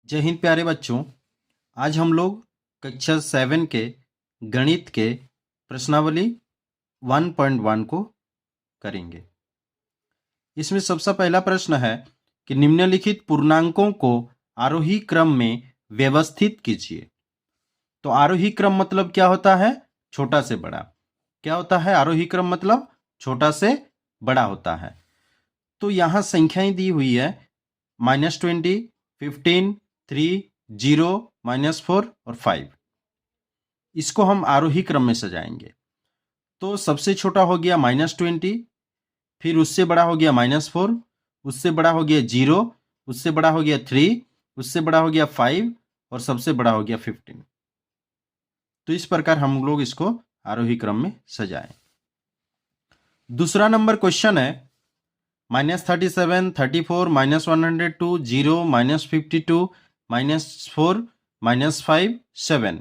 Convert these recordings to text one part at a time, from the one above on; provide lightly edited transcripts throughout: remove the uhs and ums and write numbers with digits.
जय हिंद प्यारे बच्चों। आज हम लोग कक्षा 7 के गणित के प्रश्नावली 1.1 को करेंगे। इसमें सबसे पहला प्रश्न है कि निम्नलिखित पूर्णांकों को आरोही क्रम में व्यवस्थित कीजिए। तो आरोही क्रम मतलब क्या होता है? छोटा से बड़ा। क्या होता है आरोही क्रम मतलब? छोटा से बड़ा होता है। तो यहाँ संख्याएं दी हुई है -20, 15, 3, 0, -4 और 5। इसको हम आरोही क्रम में सजाएंगे। तो सबसे छोटा हो गया -20, फिर उससे बड़ा हो गया -4, उससे बड़ा हो गया 0, उससे बड़ा हो गया 3, उससे बड़ा हो गया 5 और सबसे बड़ा हो गया 15। तो इस प्रकार हम लोग इसको आरोही क्रम में सजाएं। दूसरा नंबर क्वेश्चन है -37, 34, -102, 0, -52, -4, -5, 7।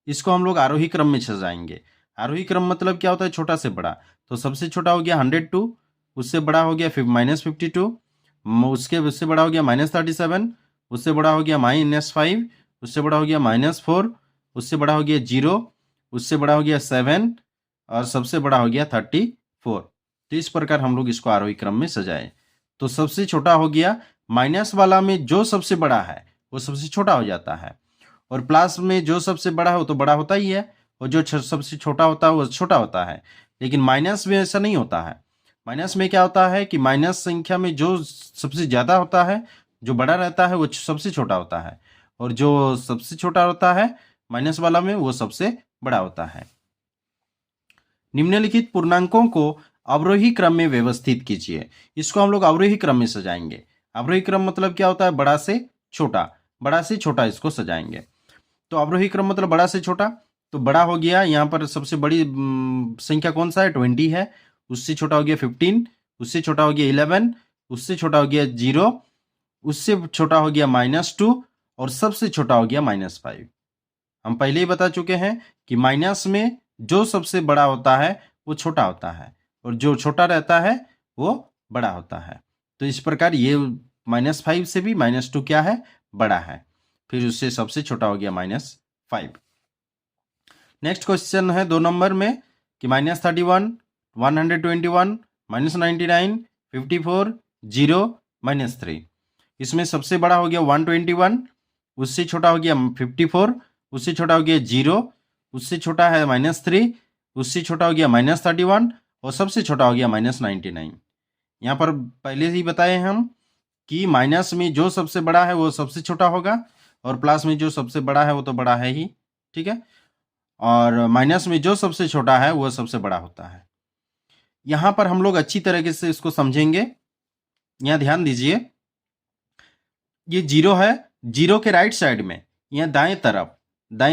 इसको हम लोग आरोही क्रम में सजाएंगे। आरोही क्रम मतलब क्या होता है? छोटा से बड़ा। तो सबसे छोटा हो गया 102, उससे बड़ा हो गया -52, उससे बड़ा हो गया -37, उससे बड़ा हो गया -5, उससे बड़ा हो गया -4, उससे बड़ा हो गया 0, उससे बड़ा हो गया 7 और सबसे बड़ा हो गया 34। तो इस प्रकार हम लोग इसको आरोही क्रम में सजाए। तो सबसे छोटा हो गया, माइनस वाला में जो सबसे बड़ा है वो सबसे छोटा हो जाता है, और प्लस में जो सबसे बड़ा है वो तो बड़ा होता ही है, और जो सबसे छोटा होता है वो छोटा होता है। लेकिन माइनस में ऐसा नहीं होता है। माइनस में क्या होता है कि माइनस संख्या में जो सबसे ज़्यादा होता है, जो बड़ा रहता है वो सबसे छोटा होता है, और जो सबसे छोटा होता है माइनस वाला में वो सबसे बड़ा होता है। निम्नलिखित पूर्णांकों को अवरोही क्रम में व्यवस्थित कीजिए। इसको हम लोग अवरोही क्रम में सजाएंगे। अवरोही क्रम मतलब क्या होता है? बड़ा से छोटा, बड़ा से छोटा इसको सजाएंगे। तो अवरोही क्रम मतलब बड़ा से छोटा। तो बड़ा हो गया, यहाँ पर सबसे बड़ी संख्या कौन सा है? 20 है। उससे छोटा हो गया 15, उससे छोटा हो गया 11, उससे छोटा हो गया 0, उससे छोटा हो गया -2 और सबसे छोटा हो गया -5। हम पहले ही बता चुके हैं कि माइनस में जो सबसे बड़ा होता है वो छोटा होता है, और जो छोटा रहता है वो बड़ा होता है। तो इस प्रकार ये -5 से भी -2 क्या है? बड़ा है। फिर उससे सबसे छोटा हो गया -5। नेक्स्ट क्वेश्चन है 2 नंबर में कि -31, 121, -99, 54, 0, -3। इसमें सबसे बड़ा हो गया 121, उससे छोटा हो गया 54, उससे छोटा हो गया 0, उससे छोटा है -3, उससे छोटा हो गया -31 और सबसे छोटा हो गया -99। यहाँ पर पहले ही बताए हम कि माइनस में जो सबसे बड़ा है वो सबसे छोटा होगा, और प्लस में जो सबसे बड़ा है वो तो बड़ा है ही, ठीक है। और माइनस में जो सबसे छोटा है वो सबसे बड़ा होता है। यहाँ पर हम लोग अच्छी तरीके से इसको समझेंगे। यहाँ ध्यान दीजिए, ये 0 है, 0 के राइट साइड में यहाँ दाएं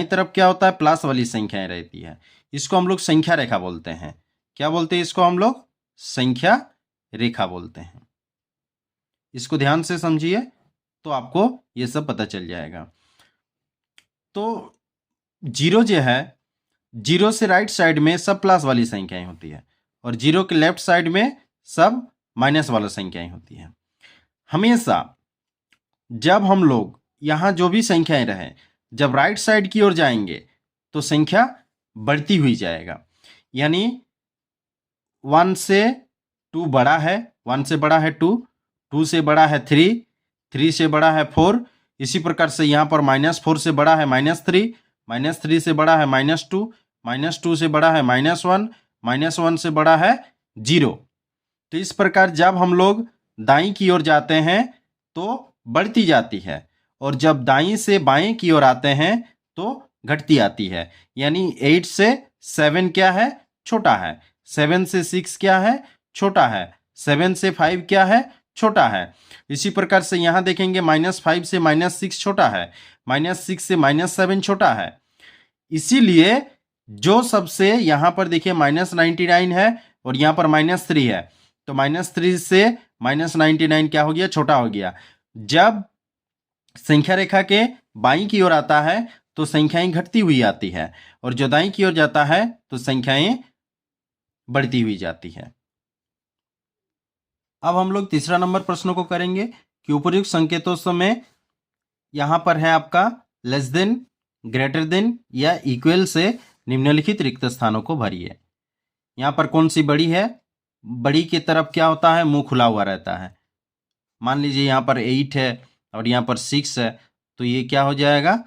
तरफ क्या होता है? प्लस वाली संख्याएं रहती है। इसको हम लोग संख्या रेखा बोलते हैं। क्या बोलते हैं इसको हम लोग? संख्या रेखा बोलते हैं। इसको ध्यान से समझिए तो आपको ये सब पता चल जाएगा। तो 0 जो है, 0 से राइट साइड में सब प्लस वाली संख्याएं होती है, और 0 के लेफ्ट साइड में सब माइनस वाला संख्याएं होती है। हमेशा जब हम लोग यहाँ जो भी संख्याएं रहे, जब राइट साइड की ओर जाएंगे तो संख्या बढ़ती हुई जाएगा। यानी 1 से 2 बड़ा है, 1 से बड़ा है 2, 2 से बड़ा है 3, 3 से बड़ा है 4। इसी प्रकार से यहाँ पर -4 से बड़ा है -3, -3 से बड़ा है -2, -2 से बड़ा है -1, -1 से बड़ा है 0। तो इस प्रकार जब हम लोग दाईं की ओर जाते हैं तो बढ़ती जाती है, और जब दाईं से बाएं की ओर आते हैं तो घटती आती है। यानी 8 से 7 क्या है? छोटा है। 7 से 6 क्या है? छोटा है। 7 से 5 क्या है? छोटा है। इसी प्रकार से यहाँ देखेंगे -5 से -6 छोटा है, -6 से -7 छोटा है। इसीलिए जो सबसे यहाँ पर देखिए -99 है और यहाँ पर -3 है, तो -3 से -99 क्या हो गया? छोटा हो गया। जब संख्या रेखा के बाईं की ओर आता है तो संख्याएं घटती हुई आती है, और जो दाईं की ओर जाता है तो संख्याएं बढ़ती हुई जाती है। अब हम लोग तीसरा नंबर प्रश्न को करेंगे कि उपर्युक्त संकेतों में यहाँ पर है आपका लेस देन, ग्रेटर देन या इक्वल से निम्नलिखित रिक्त स्थानों को भरिए। यहाँ पर कौन सी बड़ी है? बड़ी की तरफ क्या होता है? मुंह खुला हुआ रहता है। मान लीजिए यहाँ पर 8 है और यहाँ पर 6 है, तो ये क्या हो जाएगा?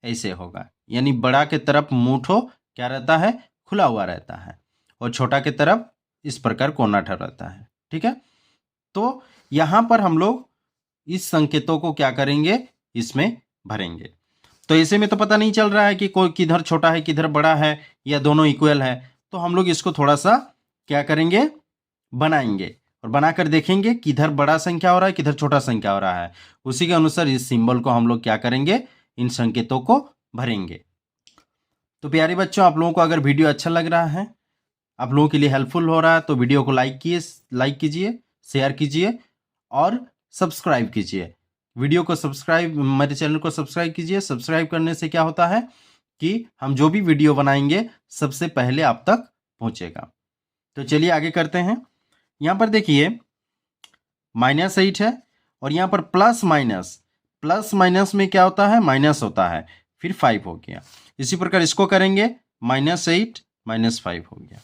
ऐसे होगा, यानी बड़ा के तरफ मुंह क्या रहता है? खुला हुआ रहता है, और छोटा के तरफ इस प्रकार कोनाठा रहता है। ठीक है, तो यहाँ पर हम लोग इस संकेतों को क्या करेंगे? इसमें भरेंगे। तो ऐसे में तो पता नहीं चल रहा है कि कोई किधर छोटा है किधर बड़ा है या दोनों इक्वल है, तो हम लोग इसको थोड़ा सा क्या करेंगे? बनाएंगे और बनाकर देखेंगे किधर बड़ा संख्या हो रहा है किधर छोटा संख्या हो रहा है। उसी के अनुसार इस सिंबल को हम लोग क्या करेंगे? इन संकेतों को भरेंगे। तो प्यारे बच्चों, आप लोगों को अगर वीडियो अच्छा लग रहा है, आप लोगों के लिए हेल्पफुल हो रहा है, तो वीडियो को लाइक कीजिए, शेयर कीजिए और सब्सक्राइब कीजिए। वीडियो को सब्सक्राइब, मेरे चैनल को सब्सक्राइब कीजिए। सब्सक्राइब करने से क्या होता है कि हम जो भी वीडियो बनाएंगे सबसे पहले आप तक पहुंचेगा। तो चलिए आगे करते हैं। यहाँ पर देखिए -8 है और यहाँ पर प्लस माइनस में क्या होता है? माइनस होता है, फिर 5 हो गया। इसी प्रकार इसको करेंगे, -8 -5 हो गया।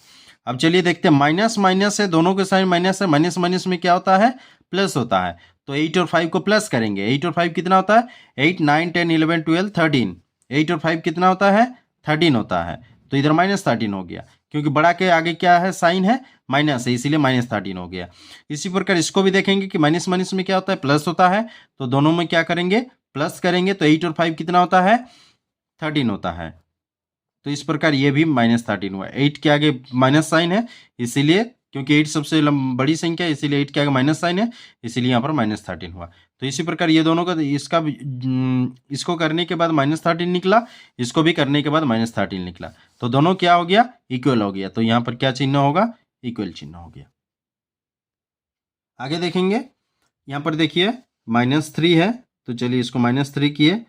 अब चलिए देखते हैं, माइनस माइनस है, दोनों के साइन माइनस है, माइनस माइनस में क्या होता है? प्लस होता है। तो 8 और 5 को प्लस करेंगे। 8 और 5 कितना होता है? 8 9 10 11 12 13। 8 और 5 कितना होता है? 13 होता है। तो इधर -13 हो गया, क्योंकि बड़ा के आगे क्या है? साइन है, माइनस है, इसीलिए -13 हो गया। इसी प्रकार इसको भी देखेंगे कि माइनस माइनस में क्या होता है? प्लस होता है। तो दोनों में क्या करेंगे? प्लस करेंगे। तो 8 और 5 कितना होता है? 13 होता है। तो इस प्रकार ये भी -13 हुआ। 8 के आगे माइनस साइन है, इसीलिए, क्योंकि 8 सबसे बड़ी संख्या है, इसीलिए 8 के आगे माइनस साइन है, इसीलिए यहाँ पर -13 हुआ। तो इसी प्रकार ये दोनों का इसका भी, इसको करने के बाद -13 निकला, इसको भी करने के बाद -13 निकला। तो दोनों क्या हो गया? इक्वल हो गया। तो यहाँ पर क्या चिन्ह होगा? इक्वल चिन्ह हो गया। आगे देखेंगे, यहाँ पर देखिए -3 है, तो चलिए इसको -3 किए,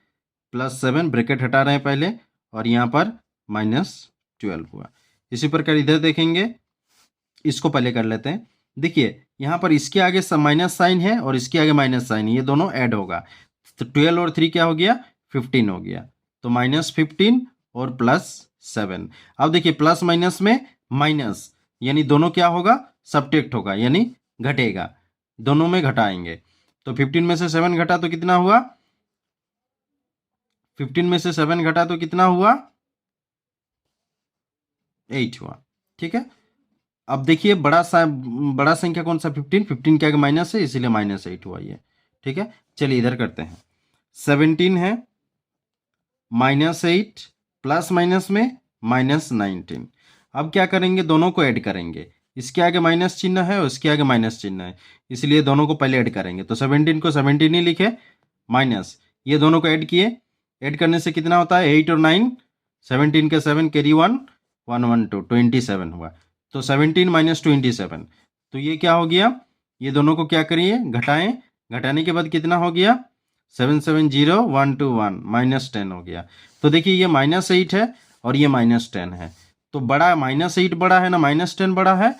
+7 ब्रैकेट हटा रहे हैं पहले, और यहाँ पर -12 हुआ। इसी प्रकार इधर देखेंगे, इसको पहले कर लेते हैं। देखिए यहाँ पर इसके आगे माइनस साइन है और इसके आगे माइनस साइन है, ये दोनों ऐड होगा। तो 12 और 3 क्या हो गया? 15 हो गया। तो -15 और +7। अब देखिए प्लस माइनस में माइनस, यानी दोनों क्या होगा? सब्ट्रैक्ट होगा, यानी घटेगा। दोनों में घटाएंगे। तो 15 में से 7 घटा तो कितना हुआ? 15 में से 7 घटा तो कितना हुआ? 8 हुआ। ठीक है, अब देखिए बड़ा संख्या कौन सा? 15 के आगे माइनस है, इसीलिए -8 हुआ ये। ठीक है, चलिए इधर करते हैं। 17 है, -8 प्लस माइनस में -19। अब क्या करेंगे? दोनों को ऐड करेंगे। इसके आगे माइनस चिन्ह है और इसके आगे माइनस चिन्ह है, इसलिए दोनों को पहले ऐड करेंगे। तो 17 को 17 ही लिखे, माइनस ये दोनों को ऐड किए। ऐड करने से कितना होता है? 8 और 9, 17 के 7 कैरी 1 1 1 2 27 हुआ। तो 17 - 27, तो ये क्या हो गया? ये दोनों को क्या करिए? घटाएं। घटाने के बाद कितना हो गया? 7 7 0 1 2 1 -10 हो गया। तो देखिए ये -8 है और ये -10 है। तो बड़ा -8 बड़ा है ना -10 बड़ा है?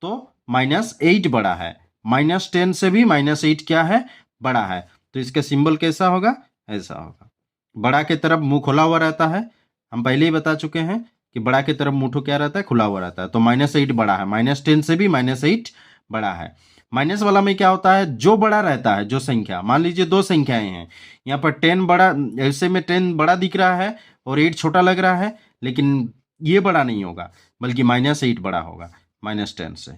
तो -8 बड़ा है। -10 से भी -8 क्या है? बड़ा है। तो इसका सिंबल कैसा होगा? ऐसा होगा। बड़ा के तरफ मुंह खुला हुआ रहता है, हम पहले ही बता चुके हैं कि बड़ा की तरफ मुंह क्या रहता है? खुला हुआ रहता है। तो -8 बड़ा है, -10 से भी -8 बड़ा है। माइनस वाला में क्या होता है? जो बड़ा रहता है, जो संख्या, मान लीजिए दो संख्याएं हैं, यहाँ पर 10 बड़ा, ऐसे में 10 बड़ा दिख रहा है और 8 छोटा लग रहा है, लेकिन ये बड़ा नहीं होगा, बल्कि -8 बड़ा होगा -10 से।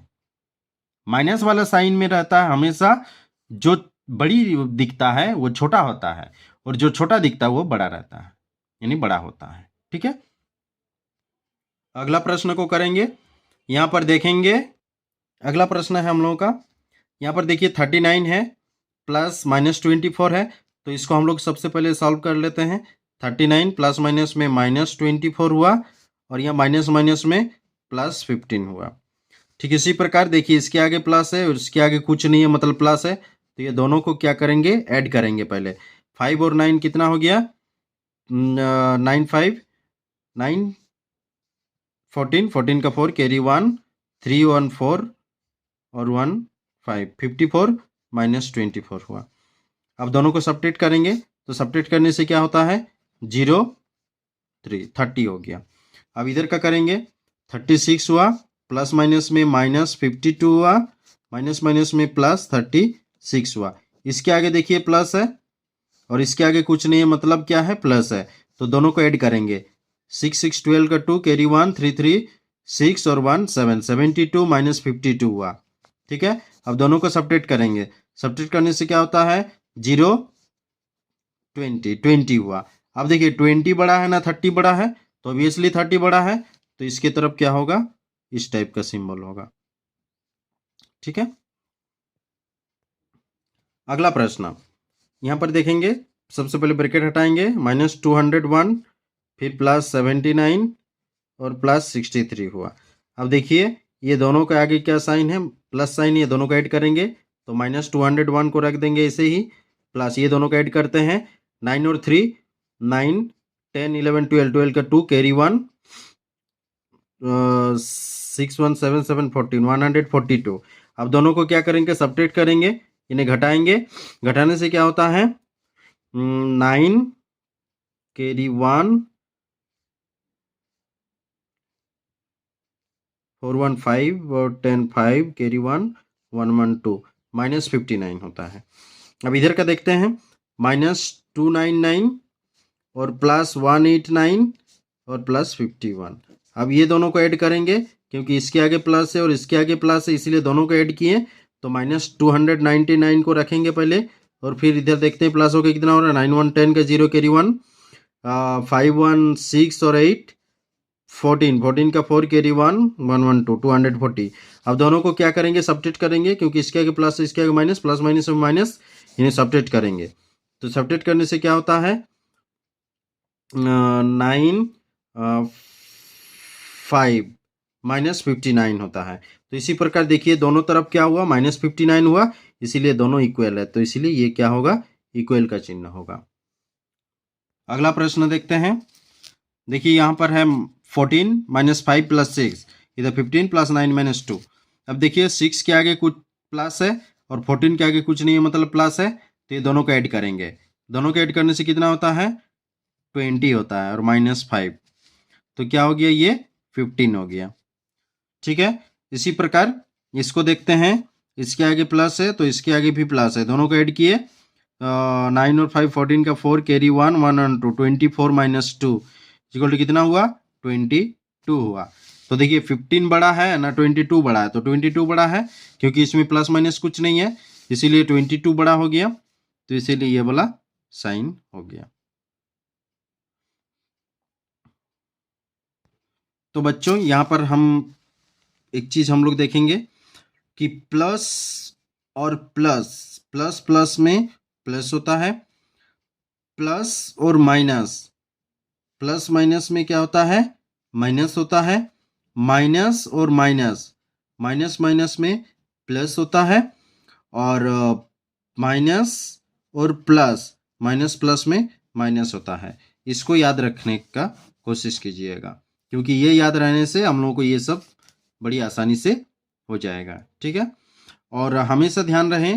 माइनस वाला साइन में रहता है हमेशा, जो बड़ी दिखता है वो छोटा होता है, और जो छोटा दिखता है वो बड़ा रहता है, यानी बड़ा होता है। ठीक है, अगला प्रश्न को करेंगे। यहाँ पर देखेंगे, अगला प्रश्न है हम लोगों का। यहाँ पर देखिए 39 है, प्लस -24 है, तो इसको हम लोग सबसे पहले सॉल्व कर लेते हैं। 39 प्लस माइनस में -24 हुआ, और यहाँ माइनस माइनस में +15 हुआ। ठीक इसी प्रकार देखिए इसके आगे प्लस है और इसके आगे कुछ नहीं है, मतलब प्लस है। तो ये दोनों को क्या करेंगे? ऐड करेंगे पहले। 5 और 9 कितना हो गया? 9 5 9 14, 14 का 4 कैरी 1 3 1 4 और 1 5 54 -24 हुआ। अब दोनों को सब्ट्रैक्ट करेंगे, तो सब्ट्रैक्ट करने से क्या होता है 0 3 30 हो गया। अब इधर का करेंगे 36 हुआ, प्लस माइनस में -52 हुआ, माइनस माइनस में +36 हुआ। इसके आगे देखिए प्लस है और इसके आगे कुछ नहीं है, मतलब क्या है प्लस है, तो दोनों को ऐड करेंगे। 6 6 12 का 2 कैरी 1 3 3 6 और 1 7 72 -52 हुआ। ठीक है, अब दोनों को सब्ट्रैक्ट करेंगे। सब्ट्रैक्ट करने से क्या होता है 0 20 हुआ। अब देखिए 20 बड़ा है ना 30 बड़ा है, तो ऑब्वियसली 30 बड़ा है, तो इसके तरफ क्या होगा इस टाइप का सिंबल होगा। ठीक है, अगला प्रश्न यहाँ पर देखेंगे। सबसे पहले ब्रैकेट हटाएंगे, -201 फिर +79 और +63 हुआ। अब देखिए ये दोनों के आगे क्या साइन है प्लस साइन, ये दोनों को ऐड करेंगे तो -201 को रख देंगे ऐसे ही, प्लस ये दोनों को ऐड करते हैं 9 और 3 9 10 11 12 12 का 2 कैरी 1 6 1 7 7 14 142। अब दोनों को क्या करेंगे सब्ट्रैक्ट करेंगे, इन्हें घटाएंगे। घटाने से क्या होता है 9 कैरी 1 4 1 5 और 10 5 कैरी 1 1 1 2 -59 होता है। अब इधर का देखते हैं -299 और +189 और +51। अब ये दोनों को ऐड करेंगे क्योंकि इसके आगे प्लस है और इसके आगे प्लस है, इसलिए दोनों को ऐड किए तो -299 को रखेंगे पहले, और फिर इधर देखते हैं प्लस होकर कितना हो रहा है 9 1 10 का 0 कैरी 1 5 1 6 और 8 14 14 का 4 कैरी 1 112 240। अब दोनों को क्या करेंगे सब्ट्रैक्ट करेंगे क्योंकि इसके आगे प्लस इसके आगे माइनस, प्लस माइनस में माइनस, इन्हें सब्ट्रैक्ट करेंगे। तो सब्ट्रैक्ट करने से क्या होता है 9 5 -59 होता है। तो इसी प्रकार देखिए दोनों तरफ क्या हुआ -59 हुआ, इसीलिए दोनों इक्वल है, तो इसीलिए ये क्या होगा इक्वल का चिन्ह होगा। अगला प्रश्न देखते हैं। देखिए यहाँ पर है 14 -5 + 6, इधर 15 + 9 - 2। अब देखिए 6 के आगे कुछ प्लस है और 14 के आगे कुछ नहीं है, मतलब प्लस है, तो ये दोनों को ऐड करेंगे। दोनों को ऐड करने से कितना होता है 20 होता है और -5, तो क्या हो गया ये 15 हो गया। ठीक है, इसी प्रकार इसको देखते हैं, इसके आगे प्लस है तो इसके आगे भी प्लस है, दोनों को ऐड किए 9 और 5 14 का 4 कैरी 1 1 और 2 24 - 2 इक्वल टू कितना हुआ 22 हुआ। तो देखिए 15 बड़ा है ना 22 बड़ा है, तो 22 बड़ा है क्योंकि इसमें प्लस माइनस कुछ नहीं है, इसीलिए 22 बड़ा हो गया, तो इसीलिए ये वाला साइन हो गया। तो बच्चों यहाँ पर हम एक चीज हम लोग देखेंगे कि प्लस और प्लस, प्लस प्लस में प्लस होता है, प्लस और माइनस, प्लस माइनस में क्या होता है माइनस होता है, माइनस और माइनस, माइनस माइनस में प्लस होता है, और माइनस और प्लस, माइनस प्लस में माइनस होता है। इसको याद रखने का कोशिश कीजिएगा क्योंकि ये याद रहने से हम लोगों को ये सब बड़ी आसानी से हो जाएगा। ठीक है, और हमेशा ध्यान रहे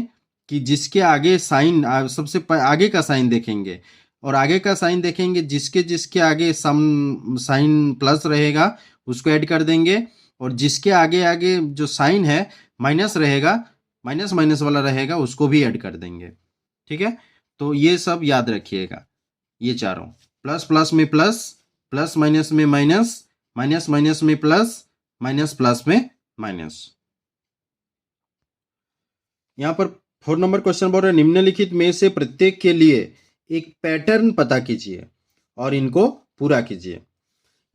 कि जिसके आगे साइन, सबसे आगे का साइन देखेंगे और आगे का साइन देखेंगे, जिसके जिसके आगे सम साइन प्लस रहेगा उसको ऐड कर देंगे, और जिसके आगे आगे जो साइन है माइनस रहेगा, माइनस माइनस वाला रहेगा, उसको भी ऐड कर देंगे। ठीक है, तो ये सब याद रखिएगा, ये चारों, प्लस प्लस में प्लस, प्लस माइनस में माइनस, माइनस माइनस में प्लस, माइनस प्लस में माइनस। यहाँ पर 4 नंबर क्वेश्चन बोल रहे निम्नलिखित में से प्रत्येक के लिए एक पैटर्न पता कीजिए और इनको पूरा कीजिए।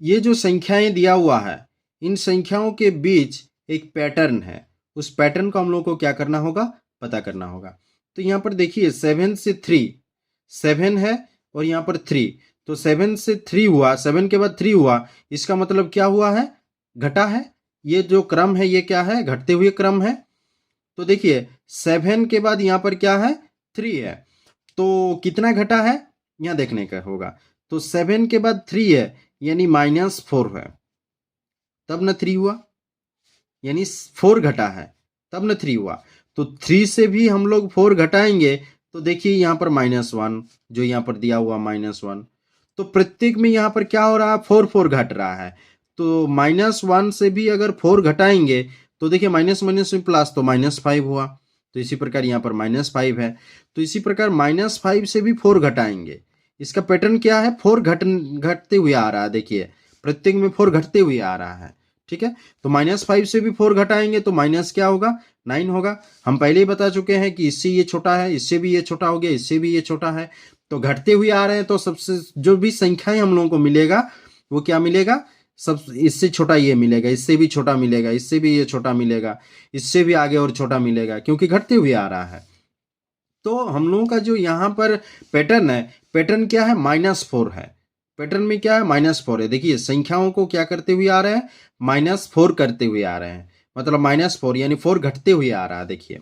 ये जो संख्याएं दिया हुआ है, इन संख्याओं के बीच एक पैटर्न है, उस पैटर्न को हम लोग को क्या करना होगा पता करना होगा। तो यहाँ पर देखिए 7 से 3, 7 है और यहाँ पर 3, तो 7 से 3 हुआ, 7 के बाद 3 हुआ, इसका मतलब क्या हुआ है घटा है। ये जो क्रम है ये क्या है घटते हुए क्रम है। तो देखिए 7 के बाद यहाँ पर क्या है 3 है, तो कितना घटा है यहाँ देखने का होगा। तो 7 के बाद 3 है यानी -4 है, तब न 3 हुआ, यानी 4 घटा है तब न 3 हुआ। तो 3 से भी हम लोग 4 घटाएंगे तो देखिए यहाँ पर -1 जो यहाँ पर दिया हुआ -1, तो प्रत्येक में यहाँ पर क्या हो रहा है, 4 घट रहा है। तो -1 से भी अगर 4 घटाएंगे तो देखिए माइनस माइनस में प्लस, तो -5 हुआ। तो इसी प्रकार यहाँ पर -5 है। तो इसी प्रकार -5 से भी 4 घटाएंगे। इसका पैटर्न क्या है, 4 घटते हुए आ रहा है। देखिए प्रत्येक में 4 घटते हुए आ रहा है। ठीक है, तो -5 से भी 4 घटाएंगे तो माइनस क्या होगा, 9 होगा। हम पहले ही बता चुके हैं कि इससे ये छोटा है, इससे भी ये छोटा हो गया, इससे भी ये छोटा है। तो घटते हुए आ रहे हैं तो सबसे जो भी संख्याएं हम लोगों को मिलेगा वो क्या मिलेगा, सब इससे छोटा ये मिलेगा, इससे भी छोटा मिलेगा, इससे भी ये छोटा मिलेगा, इससे भी आगे और छोटा मिलेगा, क्योंकि घटते हुए आ रहा है। तो हम लोगों का जो यहाँ पर पैटर्न है, पैटर्न क्या है, -4 है। पैटर्न में क्या है, -4 है। देखिए संख्याओं को क्या करते हुए आ रहे हैं, -4 करते हुए आ रहे हैं। मतलब -4 यानी 4 घटते हुए आ रहा है। देखिए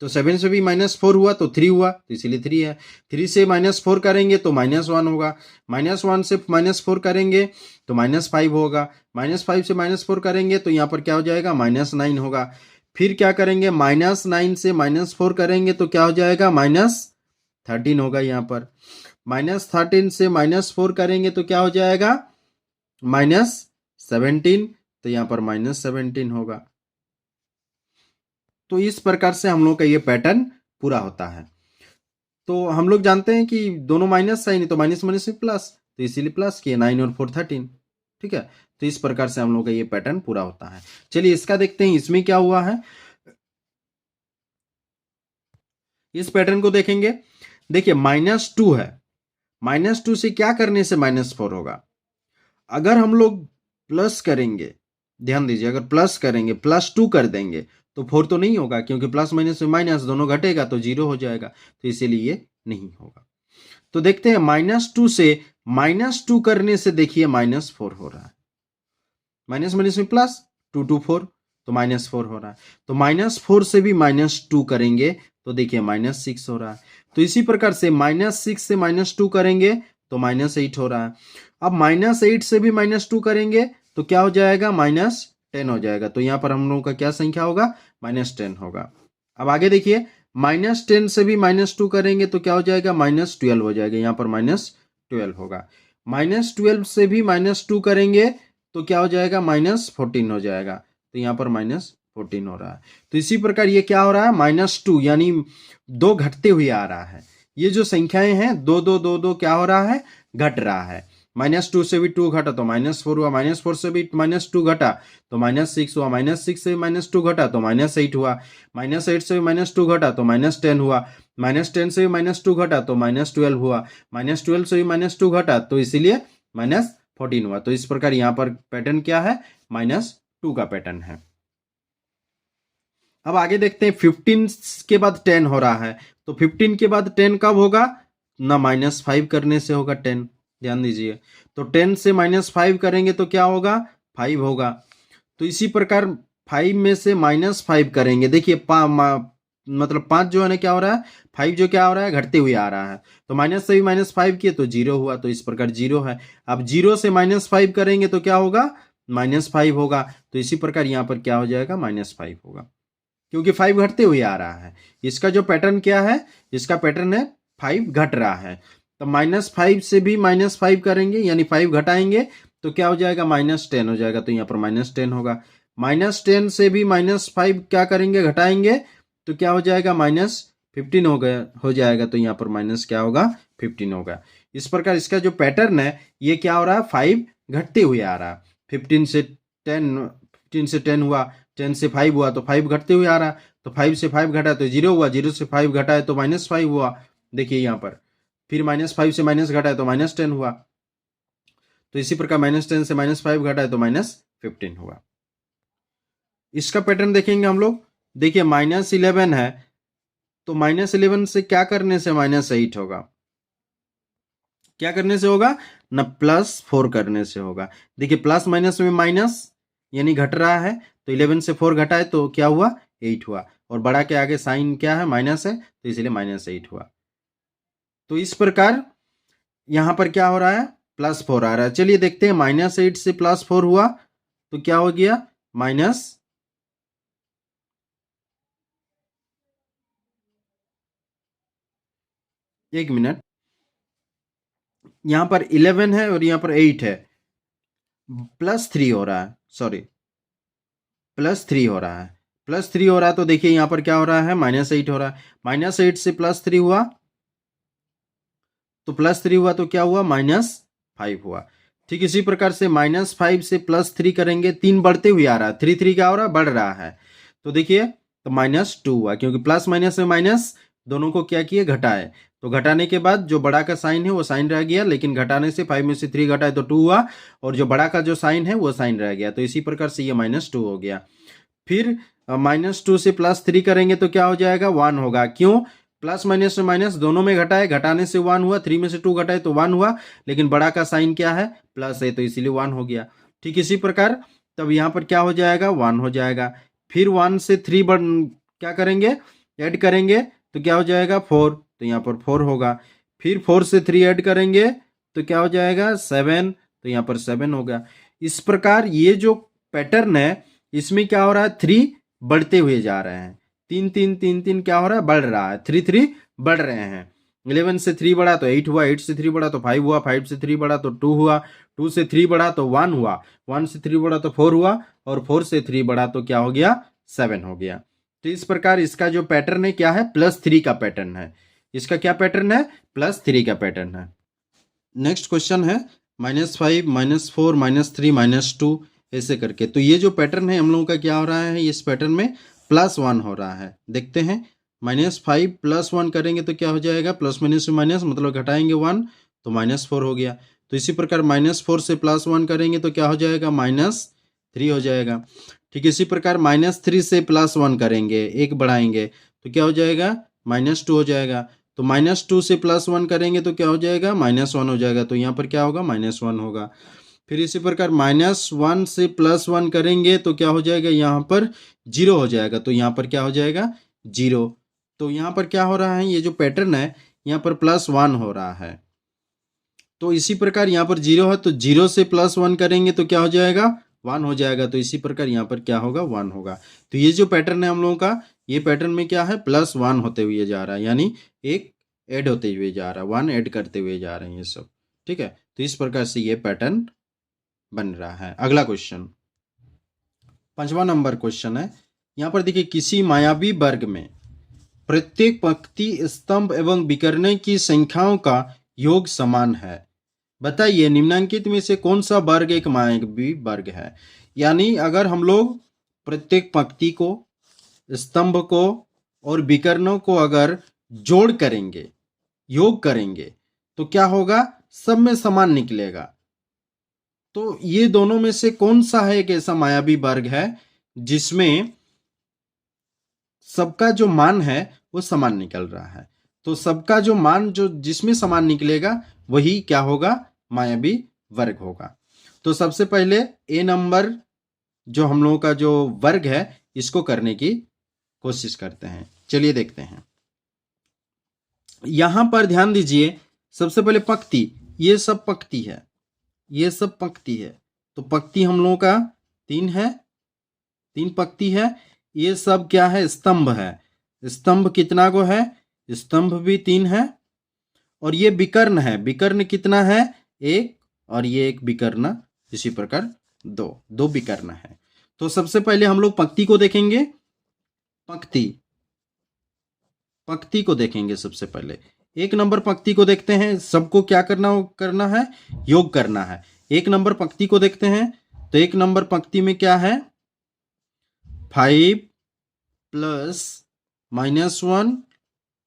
तो 7 से भी -4 हुआ तो 3 हुआ, तो इसीलिए 3 है। 3 से -4 करेंगे तो -1 होगा, -1 से -4 करेंगे तो -5 होगा, -5 से -4 करेंगे तो यहाँ पर क्या हो जाएगा, -9 होगा। फिर क्या करेंगे, -9 से -4 करेंगे तो क्या हो जाएगा, -13 होगा। यहाँ पर -13 से -4 करेंगे तो क्या हो जाएगा, -17। तो यहाँ पर -17 होगा। तो इस प्रकार से हम लोग का ये पैटर्न पूरा होता है। तो हम लोग जानते हैं कि दोनों माइनस साइन है तो माइनस माइनस में प्लस, तो इसीलिए प्लस किए, 9 और 4 13। ठीक है, तो इस प्रकार से हम लोग का ये पैटर्न पूरा होता है। चलिए इसका देखते हैं, इसमें क्या हुआ है। इस पैटर्न को देखेंगे। देखिए -2 है, -2 से क्या करने से -4 होगा। अगर हम लोग प्लस करेंगे, ध्यान दीजिए, अगर प्लस करेंगे, +2 कर देंगे तो 4 तो नहीं होगा, क्योंकि प्लस माइनस में माइनस दोनों घटेगा तो 0 हो जाएगा, तो इसीलिए ये नहीं होगा। तो देखते हैं -2 से -2 करने से देखिए -4 हो रहा है, माइनस माइनस में प्लस, 2 2 4, तो -4 हो रहा है। तो -4 से भी -2 करेंगे तो देखिए -6 हो रहा है। तो इसी प्रकार से -6 से -2 करेंगे तो -8 हो रहा है। अब -8 से भी -2 करेंगे तो क्या हो जाएगा, -10 हो जाएगा। तो यहाँ पर हम लोगों का क्या संख्या होगा, -10 होगा। अब आगे देखिए, -10 से भी -2 करेंगे तो क्या हो जाएगा, -12 हो जाएगा। यहाँ पर -12 होगा। -12 से भी -2 करेंगे तो क्या हो जाएगा, -14 हो जाएगा। तो यहाँ पर -14 हो रहा है। तो इसी प्रकार ये क्या हो रहा है, -2 यानी 2 घटते हुए आ रहा है। ये जो संख्याएं हैं 2 2 2 2 क्या हो रहा है, घट रहा है। -2 से भी 2 घटा तो -4 हुआ, -4 से भी -2 घटा तो -6 हुआ, -6 से भी -2 घटा तो -8 हुआ, -8 से भी -2 घटा तो -10 हुआ, -10 से भी -2 घटा तो -12 हुआ, -12 से भी -2 घटा तो इसीलिए -14 हुआ। तो इस प्रकार यहाँ पर पैटर्न क्या है, -2 का पैटर्न है। अब आगे देखते हैं, 15 के बाद 10 हो रहा है। तो 15 के बाद 10 कब होगा ना, -5 करने से होगा 10। ध्यान दीजिए, तो 10 से -5 करेंगे तो क्या होगा, 5 होगा। तो इसी प्रकार 5 में से -5 करेंगे। देखिए मतलब 5 जो है ना क्या हो रहा है, 5 जो क्या हो रहा है, घटते हुए आ रहा है। तो माइनस से भी -5 किए तो 0 हुआ, तो इस प्रकार 0 है। अब 0 से -5 करेंगे तो क्या होगा, -5 होगा। तो इसी प्रकार यहाँ पर क्या हो जाएगा, -5 होगा, क्योंकि 5 घटते हुए आ रहा है। इसका जो पैटर्न क्या है, इसका पैटर्न है 5 घट रहा है। तो -5 से भी -5 करेंगे यानी 5 घटाएंगे तो क्या हो जाएगा, -10 हो जाएगा। तो यहाँ पर -10 होगा। -10 से भी -5 क्या करेंगे, घटाएंगे तो क्या हो जाएगा, -15 हो गया, हो जाएगा। तो यहाँ पर माइनस क्या होगा, 15 होगा। इस प्रकार इसका जो पैटर्न है ये क्या हो रहा है, 5 घटते हुए आ रहा है। 15 से 10 हुआ, 10 से 5 हुआ तो 5 घटते हुए आ रहा है। तो 5 से 5 घटा तो 0 हुआ, 0 से 5 घटा है तो -5 हुआ। देखिए यहाँ पर फिर -5 से माइनस घटा है तो -10 हुआ। तो इसी प्रकार -10 से -5 घटा है तो -15 हुआ। इसका पैटर्न देखेंगे हम लोग। देखिए -11 है तो -11 से क्या करने से -8 होगा, क्या करने से होगा ना, +4 करने से होगा। देखिए प्लस माइनस में माइनस यानी घट रहा है, तो 11 से 4 घटा है तो क्या हुआ, 8 हुआ। और बड़ा के आगे साइन क्या है, माइनस है, तो इसलिए -8 हुआ। तो इस प्रकार यहां पर क्या हो रहा है, +4 आ रहा है। चलिए देखते हैं, -8 से +4 हुआ तो क्या हो गया, माइनस एक मिनट, यहाँ पर 11 है और यहाँ पर 8 है, +3 हो रहा है, सॉरी +3 हो रहा है, +3 हो रहा है, तो देखिए यहाँ पर क्या हो रहा है, -8 हो रहा है, -8 से +3 हुआ, तो +3 हुआ तो क्या हुआ, -5 हुआ। ठीक इसी प्रकार से -5 से +3 करेंगे, 3 बढ़ते हुए आ रहा है, 3 3 क्या हो रहा है, बढ़ रहा है, तो देखिए तो -2 हुआ, क्योंकि प्लस माइनस में माइनस दोनों को क्या किए, घटाए, तो घटाने के बाद जो बड़ा का साइन है वो साइन रह गया, लेकिन घटाने से 5 में से 3 घटाए तो 2 हुआ, और जो बड़ा का जो साइन है वो साइन रह गया, तो इसी प्रकार से ये -2 हो गया। फिर -2 से +3 करेंगे तो क्या हो जाएगा, 1 होगा, क्यों, प्लस माइनस में माइनस दोनों में घटाए, घटाने से 1 हुआ, 3 में से 2 घटाए तो 1 हुआ, लेकिन बड़ा का साइन क्या है, प्लस है, तो इसीलिए 1 हो गया। ठीक इसी प्रकार तब यहाँ पर क्या हो जाएगा, 1 हो जाएगा। फिर 1 से 3 क्या करेंगे, ऐड करेंगे, तो क्या हो जाएगा, 4, तो यहाँ पर 4 होगा। फिर 4 से 3 ऐड करेंगे तो क्या हो जाएगा, 7, तो यहाँ पर 7 होगा। इस प्रकार ये जो पैटर्न है इसमें क्या हो रहा है, 3 बढ़ते हुए जा रहे हैं, 3 3 3 3 क्या हो रहा है, बढ़ रहा है, 3 3 बढ़ रहे हैं। 11 से 3 बढ़ा तो 8 हुआ, 8 से 3 बढ़ा तो 5 हुआ, 5 से 3 बढ़ा तो 2 हुआ, 2 से 3 बढ़ा तो 1 हुआ, 1 से 3 बढ़ा तो 4 हुआ, और 4 से 3 बढ़ा तो क्या हो गया, 7 हो गया। तो इस प्रकार इसका जो पैटर्न है क्या है, +3 का पैटर्न है। इसका क्या पैटर्न है, +3 का पैटर्न है। नेक्स्ट क्वेश्चन है -5 -4 -3 -2 ऐसे करके। तो ये जो पैटर्न है हम लोगों का क्या हो रहा है, इस पैटर्न में +1 हो रहा है। देखते हैं, -5 +1 करेंगे तो क्या हो जाएगा, प्लस माइनस में माइनस मतलब घटाएंगे 1 तो -4 हो गया। तो इसी प्रकार -4 से +1 करेंगे तो क्या हो जाएगा, -3 हो जाएगा। ठीक इसी प्रकार -3 से +1 करेंगे, एक बढ़ाएंगे तो क्या हो जाएगा, -2 हो जाएगा। तो -2 से +1 करेंगे तो क्या हो जाएगा, -1 हो जाएगा, तो यहाँ पर क्या होगा, -1 होगा। फिर इसी प्रकार -1 से +1 करेंगे तो क्या हो जाएगा, यहाँ पर 0 हो जाएगा, तो यहाँ पर क्या हो जाएगा, 0। तो यहाँ पर क्या हो रहा है, ये जो पैटर्न है यहाँ पर +1 हो रहा है। तो इसी प्रकार यहाँ पर 0 है, तो 0 से +1 करेंगे तो क्या हो जाएगा, 1 हो जाएगा, तो इसी प्रकार यहाँ पर क्या होगा, 1 होगा। तो ये जो पैटर्न है हम लोगों का, ये पैटर्न में क्या है, +1 होते हुए जा रहा है, यानी एक ऐड होते हुए जा रहा है, 1 ऐड करते हुए जा रहे हैं ये सब। ठीक है, तो इस प्रकार से ये पैटर्न बन रहा है। अगला क्वेश्चन, 5वां नंबर क्वेश्चन है। यहाँ पर देखिए, किसी मायावी वर्ग में प्रत्येक पंक्ति, स्तंभ एवं विकर्ण की संख्याओं का योग समान है। बताइए निम्नलिखित में से कौन सा वर्ग एक मायावी वर्ग है। यानी अगर हम लोग प्रत्येक पंक्ति को, स्तंभ को और विकर्णों को अगर जोड़ करेंगे, योग करेंगे, तो क्या होगा, सब में समान निकलेगा। तो ये दोनों में से कौन सा है एक ऐसा मायावी वर्ग है जिसमें सबका जो मान है वो समान निकल रहा है। तो सबका जो मान जो जिसमें समान निकलेगा वही क्या होगा, मायावी वर्ग होगा। तो सबसे पहले ए नंबर जो हम लोगों का जो वर्ग है इसको करने की कोशिश करते हैं। चलिए देखते हैं। यहां पर ध्यान दीजिए, सबसे पहले पंक्ति, ये सब पंक्ति है, ये सब पंक्ति है। तो पंक्ति हम लोगों का 3 है, 3 पंक्ति है। ये सब क्या है, स्तंभ है। स्तंभ कितना को है, स्तंभ भी 3 है। और ये विकर्ण है, विकर्ण कितना है, 1, और ये एक विकर्ण, इसी प्रकार 2 विकर्ण है। तो सबसे पहले हम लोग पंक्ति को देखेंगे, पंक्ति को देखेंगे। सबसे पहले 1 नंबर पंक्ति को देखते हैं। सबको क्या करना है, योग करना है। 1 नंबर पंक्ति को देखते हैं। तो 1 नंबर पंक्ति में क्या है, 5 + -1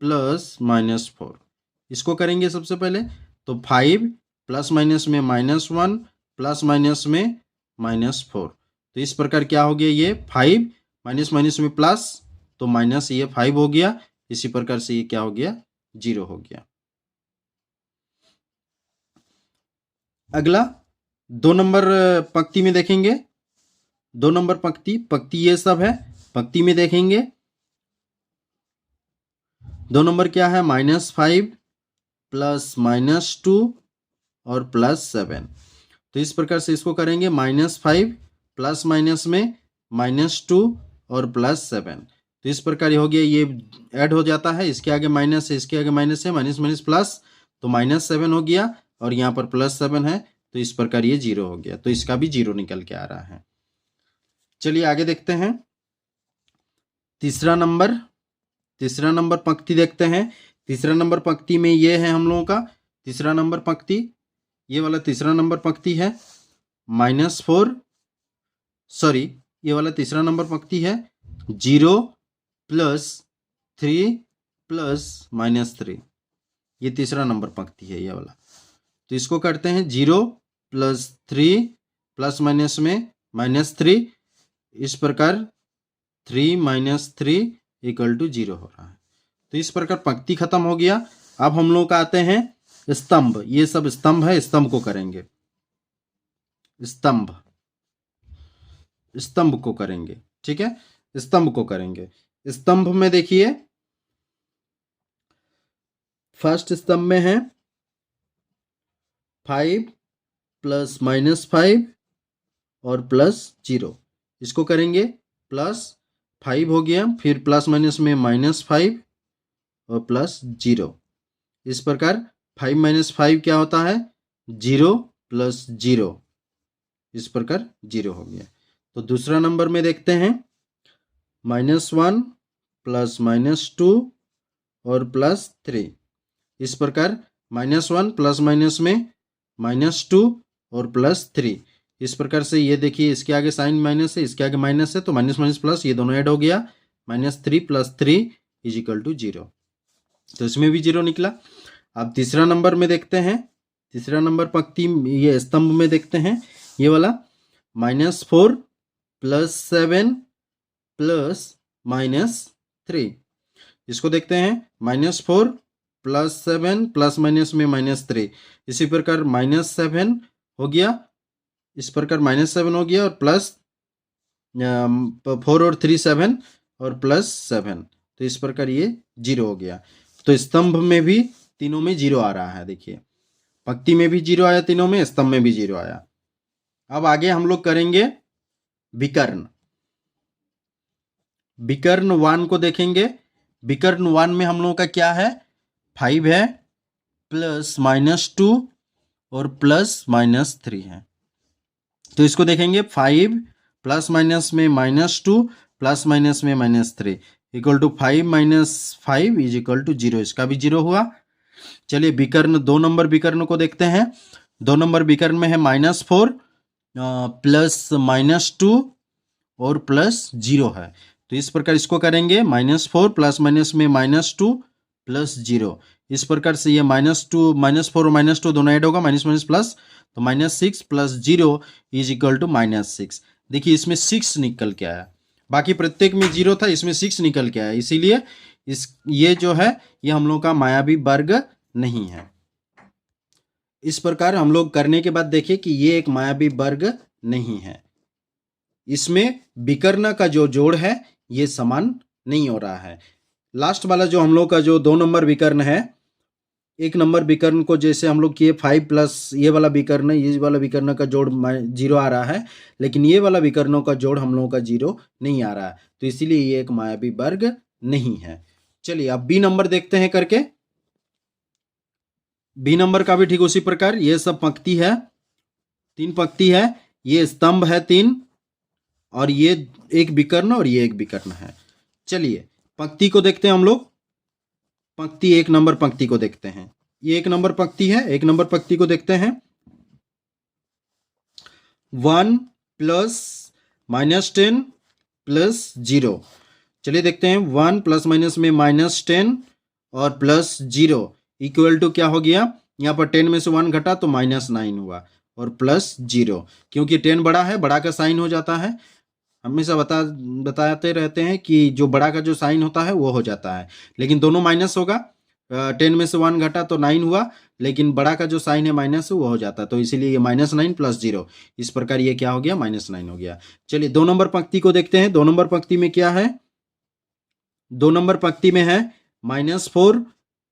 + -4, इसको करेंगे सबसे पहले। तो 5 प्लस माइनस में -1 प्लस माइनस में -4, तो इस प्रकार क्या हो गया, ये 5 माइनस माइनस में प्लस, तो माइनस ये 5 हो गया। इसी प्रकार से ये क्या हो गया, 0 हो गया। अगला 2 नंबर पंक्ति में देखेंगे। 2 नंबर पंक्ति ये सब है। पंक्ति में देखेंगे 2 नंबर क्या है, -5 + -2 और +7। तो इस प्रकार से इसको करेंगे, -5 प्लस माइनस में -2 और +7। तो इस प्रकार ये हो गया, ये ऐड हो जाता है, इसके आगे माइनस है, इसके आगे माइनस है, माइनस माइनस प्लस, तो -7 हो गया, और यहाँ पर +7 है, तो इस प्रकार ये 0 हो गया, तो इसका भी 0 निकल के आ रहा है। चलिए आगे देखते हैं। तीसरा नंबर पंक्ति देखते हैं। तीसरा नंबर पंक्ति में ये है हम लोगों का तीसरा नंबर पंक्ति, ये वाला तीसरा नंबर पंक्ति है -4, सॉरी ये वाला तीसरा नंबर पंक्ति है 0 + 3 + -3, ये तीसरा नंबर पंक्ति है ये वाला। तो इसको करते हैं 0 + 3 प्लस माइनस में -3, इस प्रकार 3 - 3 = 0 हो रहा है। तो इस प्रकार पंक्ति खत्म हो गया। अब हम लोग आते हैं स्तंभ, ये सब स्तंभ है, स्तंभ को करेंगे, स्तंभ को करेंगे, ठीक है, स्तंभ को करेंगे। स्तंभ में देखिए फर्स्ट स्तंभ में है 5 + -5 और +0, इसको करेंगे +5 हो गया, फिर प्लस माइनस में -5 और +0, इस प्रकार 5 - 5 क्या होता है 0 + 0, इस प्रकार 0 हो गया। तो दूसरा नंबर में देखते हैं -1 + -2 और +3, इस प्रकार -1 प्लस माइनस में -2 और +3, इस प्रकार से ये देखिए इसके आगे साइन माइनस है, इसके आगे माइनस है, तो माइनस माइनस प्लस ये दोनों ऐड हो गया, -3 + 3 = 0, तो इसमें भी 0 निकला। अब तीसरा नंबर में देखते हैं, तीसरा नंबर पंक्ति ये स्तंभ में देखते हैं, ये वाला -4 + 7 + -3, इसको देखते हैं -4 + 7 प्लस माइनस में -3, इसी प्रकार -7 हो गया, इस प्रकार -7 हो गया, और प्लस 4 और 3 7 और +7, तो इस प्रकार ये 0 हो गया। तो स्तंभ में भी तीनों में 0 आ रहा है, देखिए पंक्ति में भी 0 आया, तीनों में, स्तंभ में भी 0 आया। अब आगे हम लोग करेंगे विकर्ण। विकर्ण 1 को देखेंगे। विकर्ण 1 में हम लोगों का क्या है 5 है प्लस -2 और प्लस -3 है, तो इसको देखेंगे 5 प्लस माइनस में -2 प्लस माइनस में -3 = 5 - 5 = 0, इसका भी 0 हुआ। चलिए विकर्ण 2 नंबर विकर्ण को देखते हैं। 2 नंबर विकर्ण में है -4 प्लस -2 और +0 है, तो इस प्रकार इसको करेंगे -4 प्लस माइनस में -2 +0, इस प्रकार से ये -4 और -2 दोनों ऐड होगा, माइनस माइनस प्लस, तो -6 + 0 = -6। देखिए इसमें 6 निकल के आया, बाकी प्रत्येक में 0 था, इसमें 6 निकल के आया, इसीलिए ये जो है ये हम लोग का मायावी वर्ग नहीं है। इस प्रकार हम लोग करने के बाद देखिए कि ये एक मायावी वर्ग नहीं है, इसमें विकर्ण का जो जोड़ है ये समान नहीं हो रहा है। लास्ट वाला जो हम लोग का जो 2 नंबर विकर्ण है, 1 नंबर विकर्ण को जैसे हम लोग किए 5 प्लस ये वाला विकर्ण, ये वाला विकर्ण का जोड़ 0 आ रहा है, लेकिन ये वाला विकर्णों का जोड़ हम लोगों का 0 नहीं आ रहा है, तो इसीलिए ये एक मायावी वर्ग नहीं है। चलिए अब बी नंबर देखते हैं करके। बी नंबर का भी ठीक उसी प्रकार, ये सब पंक्ति है, 3 पंक्ति है, ये स्तंभ है 3, और ये एक विकर्ण और ये एक विकर्ण है। चलिए पंक्ति को देखते हैं हम लोग। पंक्ति 1 नंबर पंक्ति को देखते हैं, ये 1 नंबर पंक्ति है, 1 नंबर पंक्ति को देखते हैं। 1 + -10 + 0, चलिए देखते हैं 1 प्लस माइनस में -10 और +0 = क्या हो गया, यहाँ पर 10 में से 1 घटा तो -9 हुआ, और +0, क्योंकि 10 बड़ा है, बड़ा का साइन हो जाता है, हमेशा बताते रहते हैं कि जो बड़ा का जो साइन होता है वो हो जाता है, लेकिन दोनों माइनस होगा, 10 में से 1 घटा तो 9 हुआ, लेकिन बड़ा का जो साइन है माइनस वो हो जाता है, तो इसीलिए ये -9 + 0, इस प्रकार ये क्या हो गया -9 हो गया। चलिए 2 नंबर पंक्ति को देखते हैं। 2 नंबर पंक्ति में क्या है, 2 नंबर पंक्ति में है -4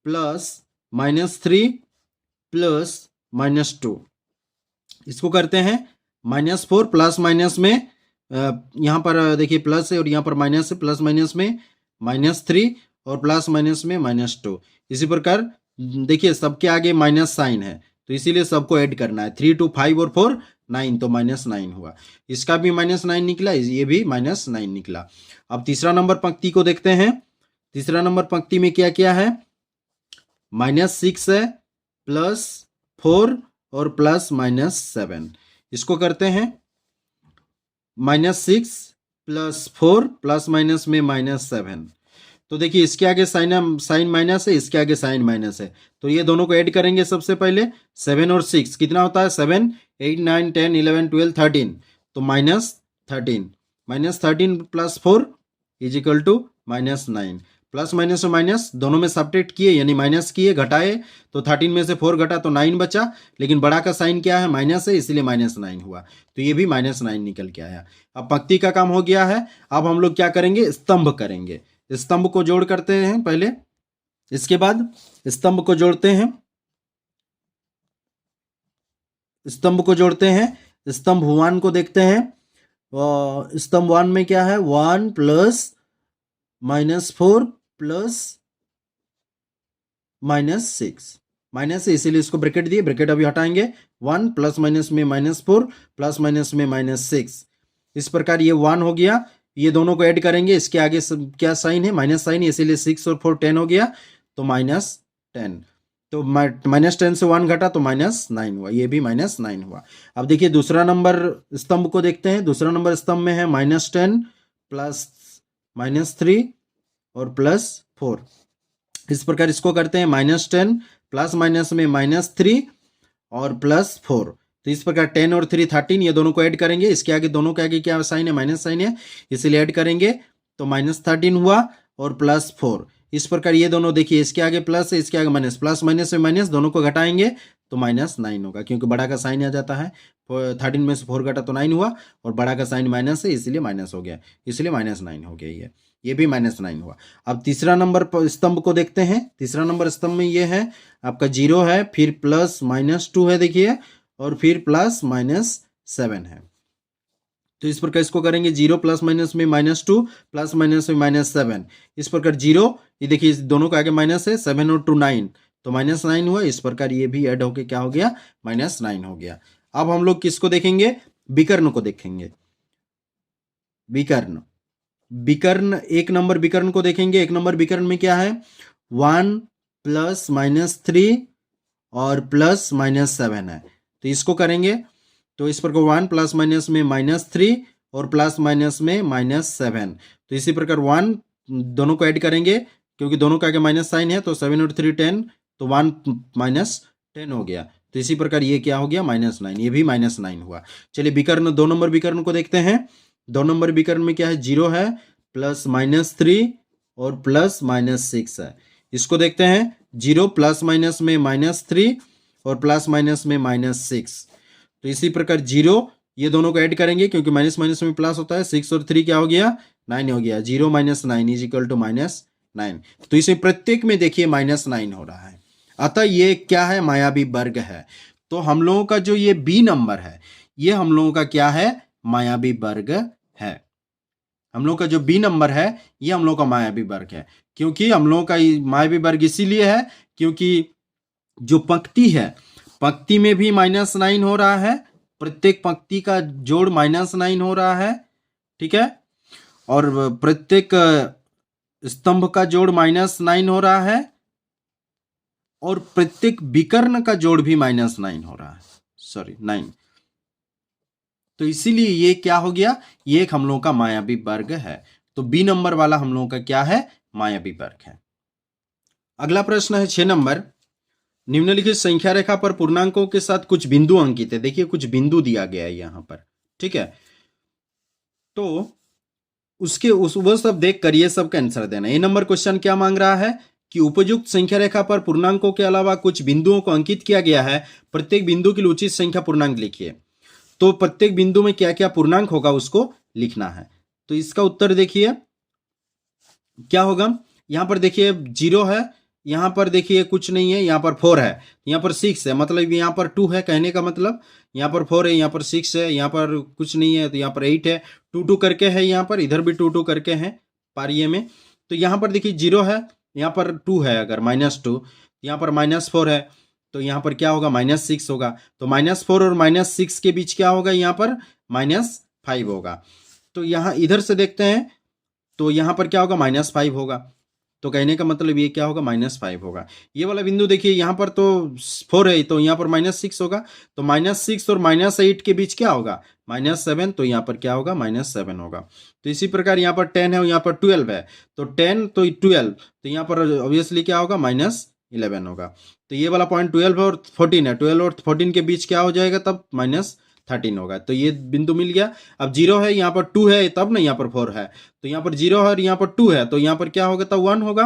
प्लस -3 प्लस -2, इसको करते हैं -4 प्लस माइनस में, यहाँ पर देखिए प्लस है और यहाँ पर माइनस है, प्लस माइनस में -3 और प्लस माइनस में -2। इसी प्रकार देखिए सबके आगे माइनस साइन है तो इसीलिए सबको ऐड करना है। 3 2 5 और 4 9 तो -9 हुआ। इसका भी -9 निकला, ये भी -9 निकला। अब तीसरा नंबर पंक्ति को देखते हैं। तीसरा नंबर पंक्ति में क्या क्या है? -6 है, +4 और +7। इसको करते हैं। -6 +4 प्लस माइनस में -7। तो देखिए इसके आगे साइन माइनस है, इसके आगे साइन माइनस है, तो ये दोनों को ऐड करेंगे। सबसे पहले 7 और 6 कितना होता है? 7 8 9 10 11 12 13, तो -13। -13 +4 = -9। प्लस माइनस और माइनस दोनों में सब्ट्रैक्ट किए यानी माइनस किए, घटाए, तो 13 में से 4 घटा तो 9 बचा, लेकिन बड़ा का साइन क्या है? माइनस है, इसलिए -9 हुआ। तो ये भी -9 निकल के आया। अब पंक्ति का काम हो गया है। अब हम लोग क्या करेंगे? स्तंभ करेंगे। स्तंभ को जोड़ करते हैं पहले, इसके बाद स्तंभ को जोड़ते हैं। स्तंभ को जोड़ते हैं। स्तंभ 1 को देखते हैं। स्तंभ 1 में क्या है? 1 + -4 + -6। माइनस है इसीलिए इसको ब्रैकेट दिए, ब्रैकेट अभी हटाएंगे। 1 प्लस माइनस में -4 प्लस माइनस में -6। इस प्रकार ये 1 हो गया। ये दोनों को ऐड करेंगे, इसके आगे क्या साइन है? माइनस साइन, इसीलिए 6 और 4 10 हो गया, तो -10। तो -10 से 1 घटा तो -9 हुआ, ये भी -9 हुआ। अब देखिए दूसरा नंबर स्तंभ को देखते हैं। दूसरा नंबर स्तंभ में है -10 प्लस -3 और +4। इस प्रकार इसको करते हैं। -10 प्लस माइनस में -3 और +4, तो इस प्रकार 10 और 3 13, ये दोनों को ऐड करेंगे। इसके आगे दोनों के आगे क्या साइन है? माइनस साइन है, इसीलिए ऐड करेंगे, तो -13 हुआ और +4। इस प्रकार ये दोनों देखिए, इसके आगे प्लस है, इसके आगे माइनस, प्लस माइनस में माइनस दोनों को घटाएंगे तो -9 होगा, क्योंकि बड़ा का साइन आ जाता है। 13 में से 4 घटा तो 9 हुआ, और बड़ा का साइन माइनस है इसलिए माइनस हो गया, इसलिए -9 हो गया। ये भी -9 हुआ। अब तीसरा नंबर स्तंभ को देखते हैं। तीसरा नंबर स्तंभ में ये है आपका 0 है, फिर +-2 है देखिए, और फिर +-7 है। तो इस प्रकार इसको करेंगे। 0 प्लस माइनस में -2 प्लस माइनस में -7। इस प्रकार 0, ये देखिए दोनों के आगे माइनस है, 7 और 2 9, तो -9 हुआ। इस प्रकार ये भी ऐड होके क्या हो गया? -9 हो गया। अब हम लोग किसको देखेंगे? विकर्ण को देखेंगे। विकर्ण, विकर्ण एक नंबर विकर्ण को देखेंगे। एक नंबर विकर्ण में क्या है? 1 + -3 और +-7 है, तो इसको करेंगे। तो इस प्रकार 1 प्लस माइनस में -3 और प्लस माइनस में -7, तो इसी प्रकार 1 दोनों को ऐड करेंगे, क्योंकि दोनों के आगे माइनस साइन है, तो 7 और 3 10, तो 1 -10 हो गया। तो इसी प्रकार ये क्या हो गया? -9, ये भी -9 हुआ। चलिए विकर्ण, 2 नंबर विकर्ण को देखते हैं। 2 नंबर विकर्ण में क्या है? 0 है, प्लस -3 और प्लस -6 है। इसको देखते हैं। 0 प्लस माइनस में -3 और प्लस माइनस में -6, तो इसी प्रकार 0, ये दोनों को ऐड करेंगे, क्योंकि माइनस माइनस में प्लस होता है। 6 और 3 क्या हो गया? 9 हो गया। 0 - 9 = -9। तो इसे प्रत्येक में देखिए -9 हो रहा है। अतः ये क्या है? मायावी वर्ग है। तो हम लोगों का जो ये बी नंबर है, ये हम लोगों का क्या है? मायावी वर्ग है। हम लोग का जो बी नंबर है, ये हम लोग का मायावी वर्ग है। क्योंकि हम लोगों का मायावी वर्ग इसीलिए है क्योंकि जो पंक्ति है, पंक्ति में भी -9 हो रहा है, प्रत्येक पंक्ति का जोड़ -9 हो रहा है, ठीक है, और प्रत्येक स्तंभ का जोड़ -9 हो रहा है, और प्रत्येक विकर्ण का जोड़ भी -9 हो रहा है, 9। तो इसीलिए ये क्या हो गया? ये एक हम लोगों का मायावी वर्ग है। तो बी नंबर वाला हम लोगों का क्या है? मायावी वर्ग है। अगला प्रश्न है 6 नंबर। निम्नलिखित संख्या रेखा पर पूर्णांकों के साथ कुछ बिंदु अंकित है। देखिए कुछ बिंदु दिया गया है यहां पर, ठीक है, तो वो सब देख कर ये सब का आंसर देना। ये नंबर क्वेश्चन क्या मांग रहा है कि उपयुक्त संख्या रेखा पर पूर्णांकों के अलावा कुछ बिंदुओं को अंकित किया गया है, प्रत्येक बिंदु के लिए उचित संख्या पूर्णांक लिखिए। तो प्रत्येक बिंदु में क्या क्या पूर्णांक होगा उसको लिखना है। तो इसका उत्तर देखिए क्या होगा। यहां पर देखिए 0 है, यहां पर देखिए कुछ नहीं है, यहां पर 4 है, यहां पर 6 है, मतलब यहां पर 2 है, कहने का मतलब यहां पर 4 है, यहां पर 6 है, यहां पर कुछ नहीं है, तो यहां पर 8 है, 2 2 करके है, यहां पर इधर भी 2 2 करके है पारिये में। तो यहाँ पर देखिए 0 है, यहाँ पर 2 है, अगर -2, यहाँ पर -4 है, तो यहाँ पर क्या होगा, -6 होगा। तो -4 और -6 के बीच क्या होगा, यहाँ पर -5 होगा। तो यहाँ इधर से देखते हैं, तो यहाँ पर क्या होगा, -5 होगा। तो कहने का मतलब ये क्या होगा, -5 होगा। ये वाला बिंदु देखिए, यहाँ पर तो 4 है, तो यहाँ पर -6 होगा। तो -6 और -8 के बीच क्या होगा, -7, तो यहाँ पर क्या होगा, -7 होगा। तो इसी प्रकार यहाँ पर 10 है और यहाँ पर 12 है, तो 10 तो 12, तो यहाँ पर ऑब्वियसली क्या होगा, -11 होगा। तो ये वाला पॉइंट 12 और 14 है, 12 और 14 के बीच क्या हो जाएगा, तब -13 होगा। तो ये बिंदु मिल गया। अब 0 है, यहाँ पर 2 है, तब ना यहाँ पर 4 है, तो यहाँ पर 0 है और यहाँ पर 2 है, तो यहाँ पर क्या होगा, तब 1 होगा।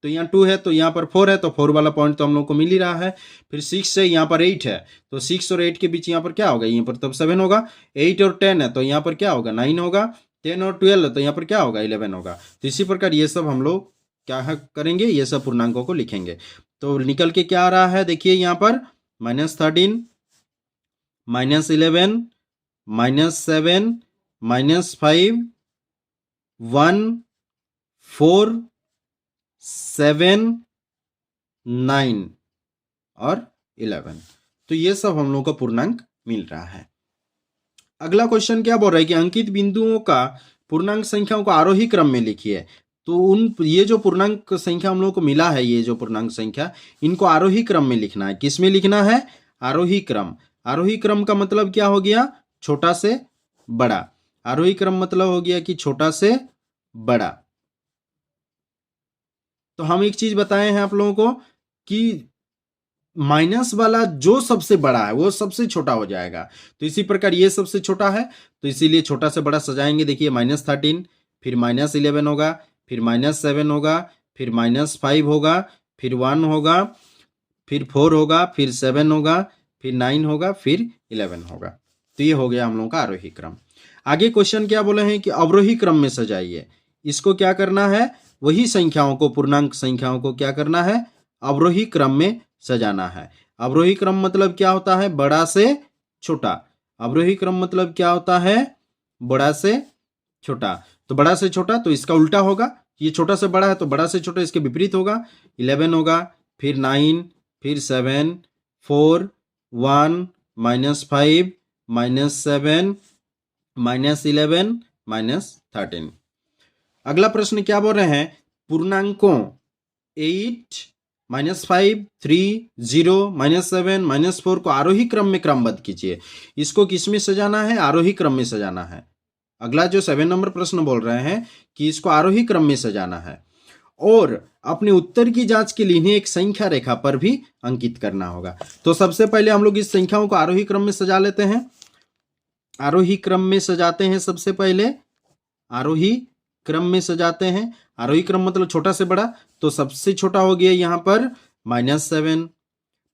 तो यहाँ 2 है, तो यहाँ पर 4 है, तो 4 वाला पॉइंट तो हम लोग को मिल ही रहा है। फिर 6 है, यहाँ पर 8 है, तो 6 और 8 के बीच यहाँ पर क्या होगा, यहाँ पर तब 7 होगा। 8 और 10 है, तो यहाँ पर क्या होगा, 9 होगा। 10 और 12 है, तो यहाँ पर क्या होगा, 11 होगा। तो इसी प्रकार ये सब हम लोग क्या करेंगे, ये सब पूर्णांकों को लिखेंगे। तो निकल के क्या आ रहा है, देखिए यहाँ पर -13, -11, -7, -5, 1, 4, 7, 9 और 11। तो ये सब हम लोग का पूर्णांक मिल रहा है। अगला क्वेश्चन क्या बोल रहा है कि अंकित बिंदुओं का पूर्णांक संख्याओं को आरोही क्रम में लिखिए। तो ये जो पूर्णांक संख्या हम लोग को मिला है, ये जो पूर्णांक संख्या, इनको आरोही क्रम में लिखना है। किस में लिखना है, आरोही क्रम। आरोही क्रम का मतलब क्या हो गया, छोटा से बड़ा। आरोही क्रम मतलब हो गया कि छोटा से बड़ा। तो हम एक चीज बताए हैं आप लोगों को कि माइनस वाला जो सबसे बड़ा है वो सबसे छोटा हो जाएगा। तो इसी प्रकार ये सबसे छोटा है, तो इसीलिए छोटा से बड़ा सजाएंगे। देखिए -13, फिर -11 होगा, फिर -7 होगा, फिर -5 होगा, फिर 1 होगा, फिर 4 होगा, फिर 7 होगा, फिर 9 होगा, फिर 11 होगा। तो ये हो गया हम लोगों का आरोही क्रम। आगे क्वेश्चन क्या बोले हैं कि अवरोही क्रम में सजाइए। इसको क्या करना है, वही संख्याओं को, पूर्णांक संख्याओं को क्या करना है, अवरोही क्रम में सजाना है। अवरोही क्रम मतलब क्या होता है, बड़ा से छोटा। अवरोही क्रम मतलब क्या होता है, बड़ा से छोटा। तो बड़ा से छोटा, तो इसका उल्टा होगा। ये छोटा से बड़ा है, तो बड़ा से छोटा इसके विपरीत होगा। 11 होगा, फिर 9, फिर 7, 4, 1, -5, -7, -11, -13। अगला प्रश्न क्या बोल रहे हैं, पूर्णांकों 8, -5, 3, 0, -7, -4 को आरोही क्रम में क्रमबद्ध कीजिए। इसको किस में सजाना है, आरोही क्रम में सजाना है। अगला जो 7 नंबर प्रश्न बोल रहे हैं कि इसको आरोही क्रम में सजाना है और अपने उत्तर की जांच के लिए इन्हें एक संख्या रेखा पर भी अंकित करना होगा। तो सबसे पहले हम लोग इस संख्याओं को आरोही क्रम में सजा लेते हैं। आरोही क्रम में सजाते हैं, सबसे पहले आरोही क्रम में सजाते हैं। आरोही क्रम मतलब छोटा से बड़ा। तो सबसे छोटा हो गया यहाँ पर -7,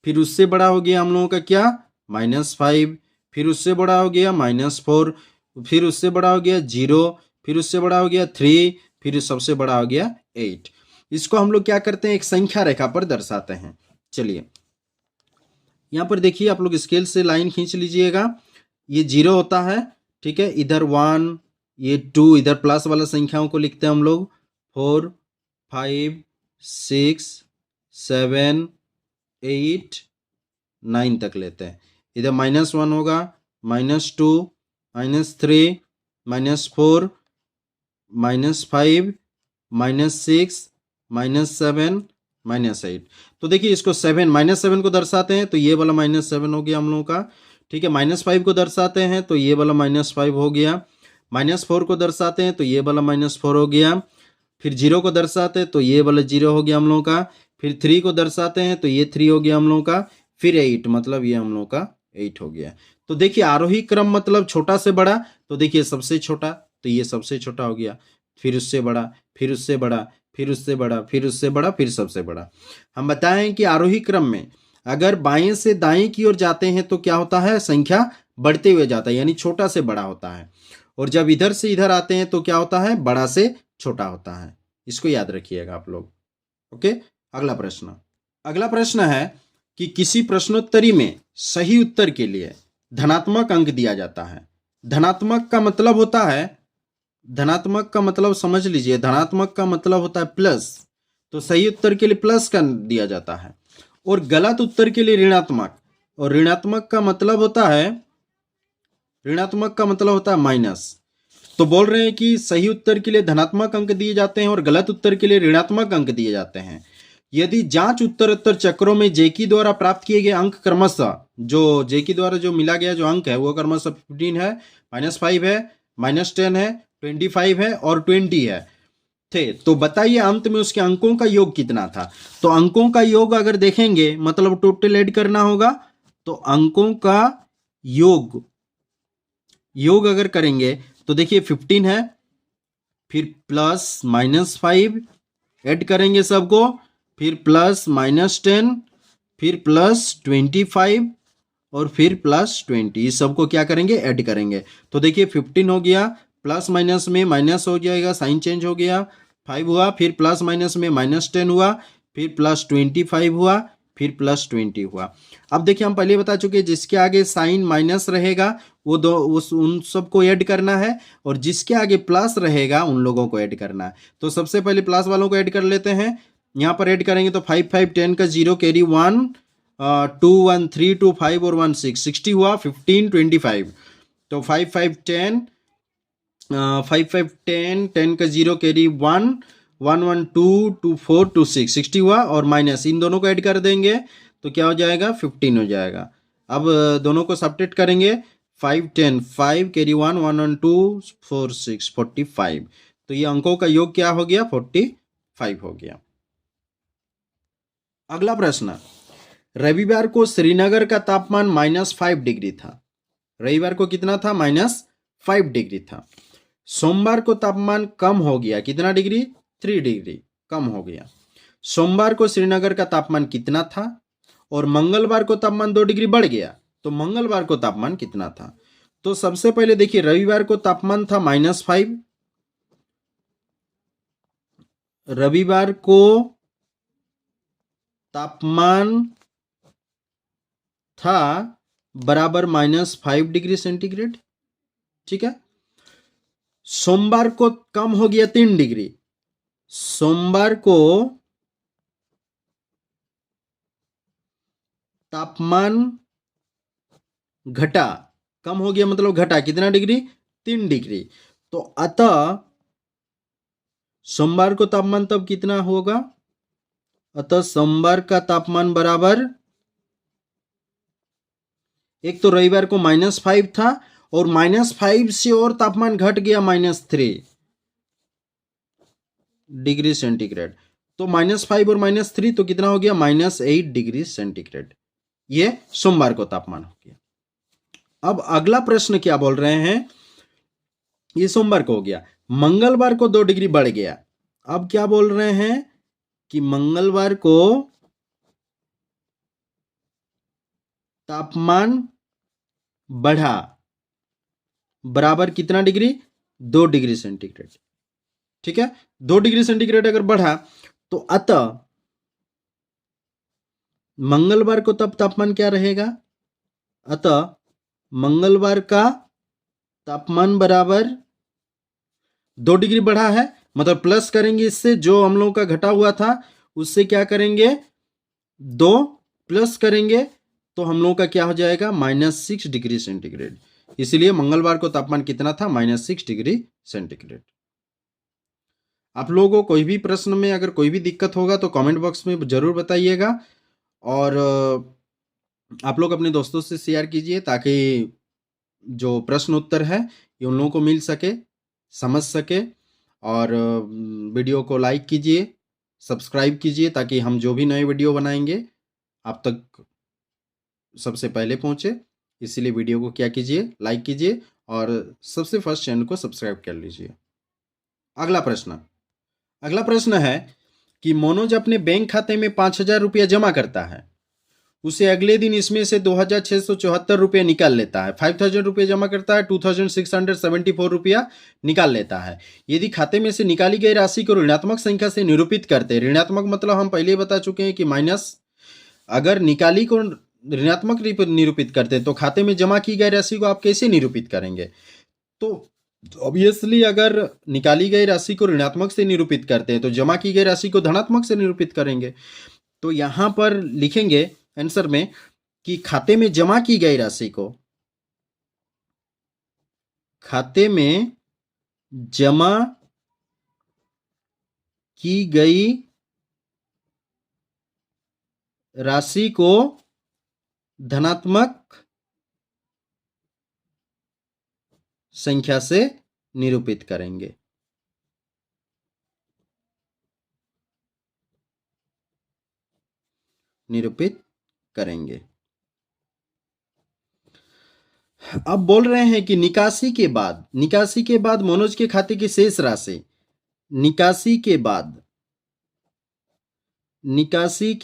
फिर उससे बड़ा हो गया हम लोगों का क्या, -5, फिर उससे बड़ा हो गया -4, फिर उससे बड़ा हो गया 0, फिर उससे बड़ा हो गया 3, फिर सबसे बड़ा हो गया 8। इसको हम लोग क्या करते हैं, एक संख्या रेखा पर दर्शाते हैं। चलिए यहाँ पर देखिए, आप लोग स्केल से लाइन खींच लीजिएगा। ये 0 होता है, ठीक है, इधर 1, ये 2, इधर प्लस वाला संख्याओं को लिखते हैं हम लोग 4, 5, 6, 7, 8, 9 तक लेते हैं। इधर -1 होगा, -2, -3, -4, -5, -6, -7, -8। तो देखिए इसको -7 को दर्शाते हैं, तो ये वाला -7 हो गया हम लोगों का, ठीक है। -5 को दर्शाते हैं, तो ये वाला -5 हो गया। -4 को दर्शाते हैं, तो ये वाला -4 हो गया। फिर 0 को दर्शाते हैं, तो ये वाला 0 हो गया हम लोगों का। फिर 3 को दर्शाते हैं, तो ये 3 हो गया हम लोगों का। फिर 8, मतलब ये हम लोग का 8 हो गया। तो देखिए आरोही क्रम मतलब छोटा से बड़ा। तो देखिए सबसे छोटा, तो ये सबसे छोटा हो गया, फिर उससे बड़ा, फिर उससे बड़ा, फिर उससे बड़ा, फिर उससे बड़ा, फिर सबसे बड़ा। हम बताएं कि आरोही क्रम में अगर बाएं से दाएं की ओर जाते हैं तो क्या होता है, संख्या बढ़ते हुए जाता है, यानी छोटा से बड़ा होता है। और जब इधर से इधर आते हैं तो क्या होता है, बड़ा से छोटा होता है। इसको याद रखिएगा आप लोग। ओके, अगला प्रश्न है कि किसी प्रश्नोत्तरी में सही उत्तर के लिए धनात्मक अंक दिया जाता है। धनात्मक का मतलब होता है धनात्मक का मतलब समझ लीजिए, धनात्मक का मतलब होता है प्लस, तो सही उत्तर के लिए प्लस का दिया जाता है, और गलत उत्तर के लिए ऋणात्मक, और ऋणात्मक का मतलब होता है, ऋणात्मक का मतलब होता है माइनस। तो बोल रहे हैं कि सही उत्तर के लिए धनात्मक अंक दिए जाते हैं और गलत उत्तर के लिए ऋणात्मक अंक दिए जाते हैं। यदि जांच उत्तरोत्तर चक्रों में जेकी द्वारा प्राप्त किए गए अंक क्रमशः, जो जेकी द्वारा जो मिला गया जो अंक है वो क्रमशः 15 है, -5 है, -10 है, 25 है और 20 है थे, तो बताइए अंत में उसके अंकों का योग कितना था। तो अंकों का योग अगर देखेंगे मतलब टोटल ऐड करना होगा, तो अंकों का योग अगर करेंगे तो देखिए 15 है, फिर प्लस -5 ऐड करेंगे सबको, फिर प्लस -10, फिर प्लस 25 और फिर प्लस 20, इस सबको क्या करेंगे ऐड करेंगे। तो देखिए 15 हो गया, प्लस माइनस में माइनस हो जाएगा, साइन चेंज हो गया, 5 हुआ, फिर प्लस माइनस में -10 हुआ, फिर प्लस 25 हुआ, फिर प्लस 20 हुआ। अब देखिए हम पहले बता चुके जिसके आगे साइन माइनस रहेगा वो दो उन सबको ऐड करना है, और जिसके आगे प्लस रहेगा उन लोगों को ऐड करना है। तो सबसे पहले प्लस वालों को ऐड कर लेते हैं। यहाँ पर ऐड करेंगे तो 5 5 10 का 0 कैरी 1 2 1 3 2 5 और 1 6 60 हुआ, 15 25, तो 5 5 10 5 5 10 10 का 0 कैरी 1 1 1 2 2 4 2 6 60 हुआ, और माइनस इन दोनों को ऐड कर देंगे तो क्या हो जाएगा 15 हो जाएगा। अब दोनों को सब्ट्रैक्ट करेंगे, 5 10 5 कैरी 1 1 1 2 4 6 45, तो ये अंकों का योग क्या हो गया 45 हो गया। अगला प्रश्न, रविवार को श्रीनगर का तापमान -5 डिग्री था। रविवार को कितना था -5 डिग्री था। सोमवार को तापमान कम हो गया, कितना डिग्री 3 डिग्री कम हो गया। सोमवार को श्रीनगर का तापमान कितना था, और मंगलवार को तापमान 2 डिग्री बढ़ गया, तो मंगलवार को तापमान कितना था। तो सबसे पहले देखिए रविवार को तापमान था -5, रविवार को तापमान था बराबर -5 डिग्री सेंटीग्रेड, ठीक है। सोमवार को कम हो गया 3 डिग्री, सोमवार को तापमान घटा, कम हो गया मतलब घटा, कितना डिग्री 3 डिग्री, तो अतः सोमवार को तापमान तब कितना होगा, अतः सोमवार का तापमान बराबर, एक तो रविवार को -5 था और -5 से और तापमान घट गया -3 डिग्री सेंटीग्रेड, तो -5 और -3 तो कितना हो गया -8 डिग्री सेंटीग्रेड, ये सोमवार को तापमान हो गया। अब अगला प्रश्न क्या बोल रहे हैं, ये सोमवार को हो गया, मंगलवार को 2 डिग्री बढ़ गया। अब क्या बोल रहे हैं कि मंगलवार को तापमान बढ़ा बराबर कितना डिग्री 2 डिग्री सेंटीग्रेड, ठीक है। 2 डिग्री सेंटीग्रेड अगर बढ़ा तो अतः मंगलवार को तब तापमान क्या रहेगा, अतः मंगलवार का तापमान बराबर 2 डिग्री बढ़ा है, मतलब प्लस करेंगे इससे, जो हम लोगों का घटा हुआ था उससे क्या करेंगे 2 प्लस करेंगे, तो हम लोगों का क्या हो जाएगा -6 डिग्री सेंटीग्रेड। इसलिए मंगलवार को तापमान कितना था -6 डिग्री सेंटीग्रेड। आप लोगों को कोई भी प्रश्न में अगर कोई भी दिक्कत होगा तो कमेंट बॉक्स में जरूर बताइएगा, और आप लोग अपने दोस्तों से शेयर कीजिए ताकि जो प्रश्न उत्तर है ये उन लोगों को मिल सके, समझ सके, और वीडियो को लाइक कीजिए, सब्सक्राइब कीजिए ताकि हम जो भी नए वीडियो बनाएंगे आप तक सबसे पहले पहुंचे। इसीलिए वीडियो को क्या कीजिए लाइक कीजिए और सबसे फर्स्ट चैनल को सब्सक्राइब कर लीजिए। अगला प्रश्न है कि मनोज अपने बैंक खाते में 5,000 रुपया जमा करता है, उसे अगले दिन इसमें से 2,674 रुपया निकाल लेता है। 5,000 रुपया जमा करता है, 2,674 रुपया निकाल लेता है। यदि खाते में से निकाली गई राशि को ऋणात्मक संख्या से निरूपित करते हैं, ऋणात्मक मतलब हम पहले बता चुके हैं कि माइनस, अगर निकाली को ऋणात्मक निरूपित करते हैं तो खाते में जमा की गई राशि को आप कैसे निरूपित करेंगे। तो तो ऑब्वियसली अगर निकाली गई राशि को ऋणात्मक से निरूपित करते हैं तो जमा की गई राशि को धनात्मक से निरूपित करेंगे। तो यहां पर लिखेंगे आंसर में कि खाते में जमा की गई राशि को, खाते में जमा की गई राशि को धनात्मक संख्या से निरूपित करेंगे। निरूपित करेंगे। अब बोल रहे हैं कि निकासी के बाद मनोज के खाते की शेष राशि, निकासी के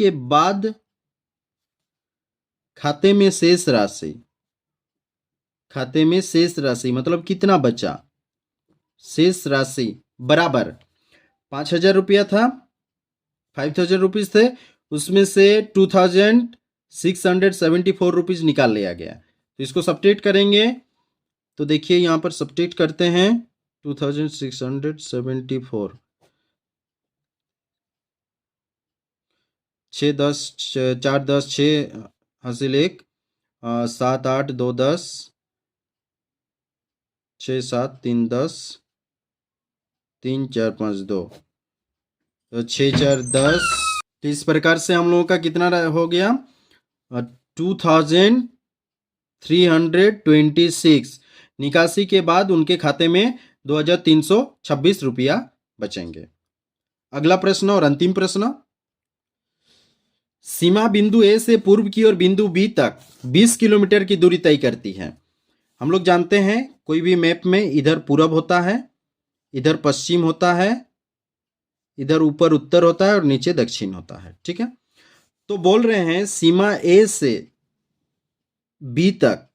बाद खाते में शेष राशि, खाते में शेष राशि मतलब कितना बचा, शेष राशि बराबर 5,000 रुपया था, 5,000 रुपीज थे, उसमें से 2,674 रुपीज निकाल लिया गया। तो इसको सब्ट्रैक्ट करेंगे तो देखिए यहां पर सब्ट्रैक्ट करते हैं 2,674, 6 10 4 10 6 हासिल 1 7 8 2 10 6 7 3 10 3 4 5 2 तो 6 4 10। तो इस प्रकार से हम लोगों का कितना हो गया 2,326। निकासी के बाद उनके खाते में 2,326 रुपया बचेंगे। अगला प्रश्न और अंतिम प्रश्न, सीमा बिंदु ए से पूर्व की ओर बिंदु बी तक 20 किलोमीटर की दूरी तय करती है। हम लोग जानते हैं कोई भी मैप में इधर पूरब होता है, इधर पश्चिम होता है, इधर ऊपर उत्तर होता है और नीचे दक्षिण होता है। ठीक है, तो बोल रहे हैं सीमा ए से बी तक,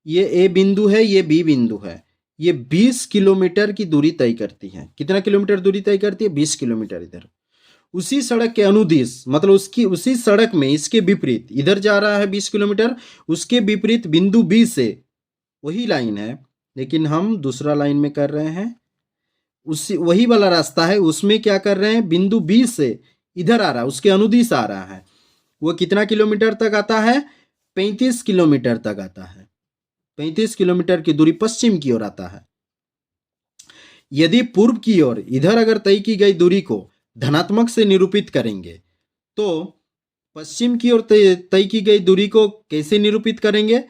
ये ए बिंदु है, ये बी बिंदु है, ये 20 किलोमीटर की दूरी तय करती है। कितना किलोमीटर दूरी तय करती है 20 किलोमीटर। इधर उसी सड़क के अनुदिश मतलब उसकी उसी सड़क में इसके विपरीत इधर जा रहा है 20 किलोमीटर, उसके विपरीत बिंदु बी से वही लाइन है लेकिन हम दूसरा लाइन में कर रहे हैं, उसी वही वाला रास्ता है, उसमें क्या कर रहे हैं बिंदु बी से इधर आ रहा है, उसके अनुदिश आ रहा है। वो कितना किलोमीटर तक आता है 35 किलोमीटर तक आता है। 35 किलोमीटर की दूरी पश्चिम की ओर आता है। यदि पूर्व की ओर इधर अगर तय की गई दूरी को धनात्मक से निरूपित करेंगे तो पश्चिम की ओर तय की गई दूरी को कैसे निरूपित करेंगे,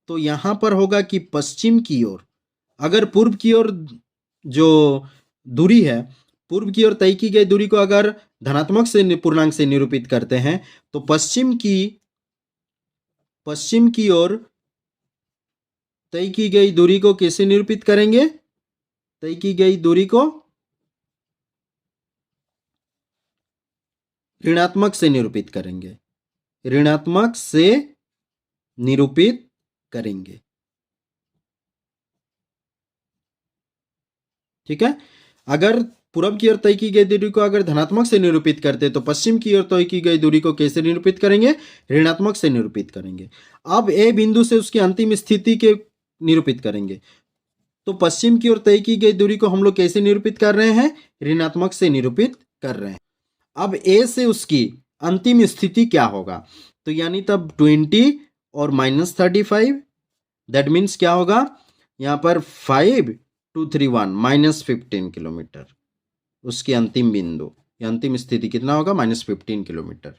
तो यहां पर होगा कि पश्चिम की ओर अगर पूर्व की ओर जो दूरी है, पूर्व की ओर तय की गई दूरी को अगर धनात्मक से पूर्णांक से निरूपित करते हैं तो पश्चिम की ओर तय की गई दूरी को कैसे निरूपित करेंगे, तय की गई दूरी को ऋणात्मक से निरूपित करेंगे, ऋणात्मक से निरूपित करेंगे। ठीक है, अगर पूर्व की ओर तय की गई दूरी को अगर धनात्मक से निरूपित करते तो पश्चिम की ओर तय की गई दूरी को कैसे निरूपित करेंगे, ऋणात्मक से निरूपित करेंगे। अब ए बिंदु से उसकी अंतिम स्थिति के निरूपित करेंगे तो पश्चिम की ओर तय की गई दूरी को हम लोग कैसे निरूपित कर रहे हैं, ऋणात्मक से निरूपित कर रहे हैं। अब ए से उसकी अंतिम स्थिति क्या होगा, तो यानी तब 20 और -35, दैट मीन्स क्या होगा यहाँ पर 5,231 -15 किलोमीटर उसकी अंतिम बिंदु या अंतिम स्थिति कितना होगा -15 किलोमीटर।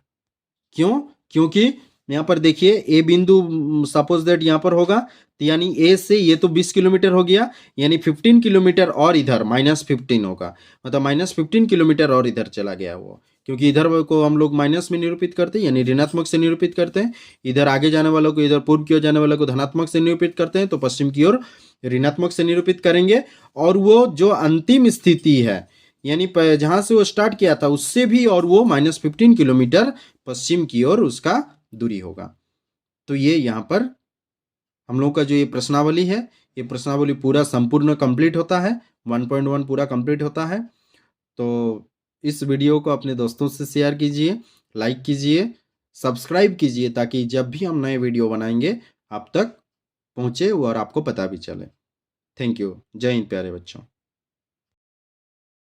क्यों, क्योंकि यहाँ पर देखिए ए बिंदु सपोज दैट यहाँ पर होगा तो यानी ए से ये तो 20 किलोमीटर हो गया, यानी 15 किलोमीटर और इधर -15 होगा, मतलब -15 किलोमीटर और इधर चला गया वो, क्योंकि इधर को हम लोग माइनस में निरूपित करते हैं यानी ऋणात्मक से निरूपित करते हैं, इधर आगे जाने वालों को इधर पूर्व की ओर जाने वालों को धनात्मक से निरूपित करते हैं, तो पश्चिम की ओर ऋणात्मक से निरूपित करेंगे। और वो जो अंतिम स्थिति है यानी जहां से वो स्टार्ट किया था उससे भी और वो -15 किलोमीटर पश्चिम की ओर उसका दूरी होगा। तो ये यहाँ पर हम लोग का जो ये प्रश्नावली है, ये प्रश्नावली पूरा संपूर्ण कंप्लीट होता है, 1.1 पूरा कंप्लीट होता है। तो इस वीडियो को अपने दोस्तों से शेयर कीजिए, लाइक कीजिए, सब्सक्राइब कीजिए ताकि जब भी हम नए वीडियो बनाएंगे आप तक पहुँचे और आपको पता भी चले। Thank you. जय हिंद प्यारे बच्चों।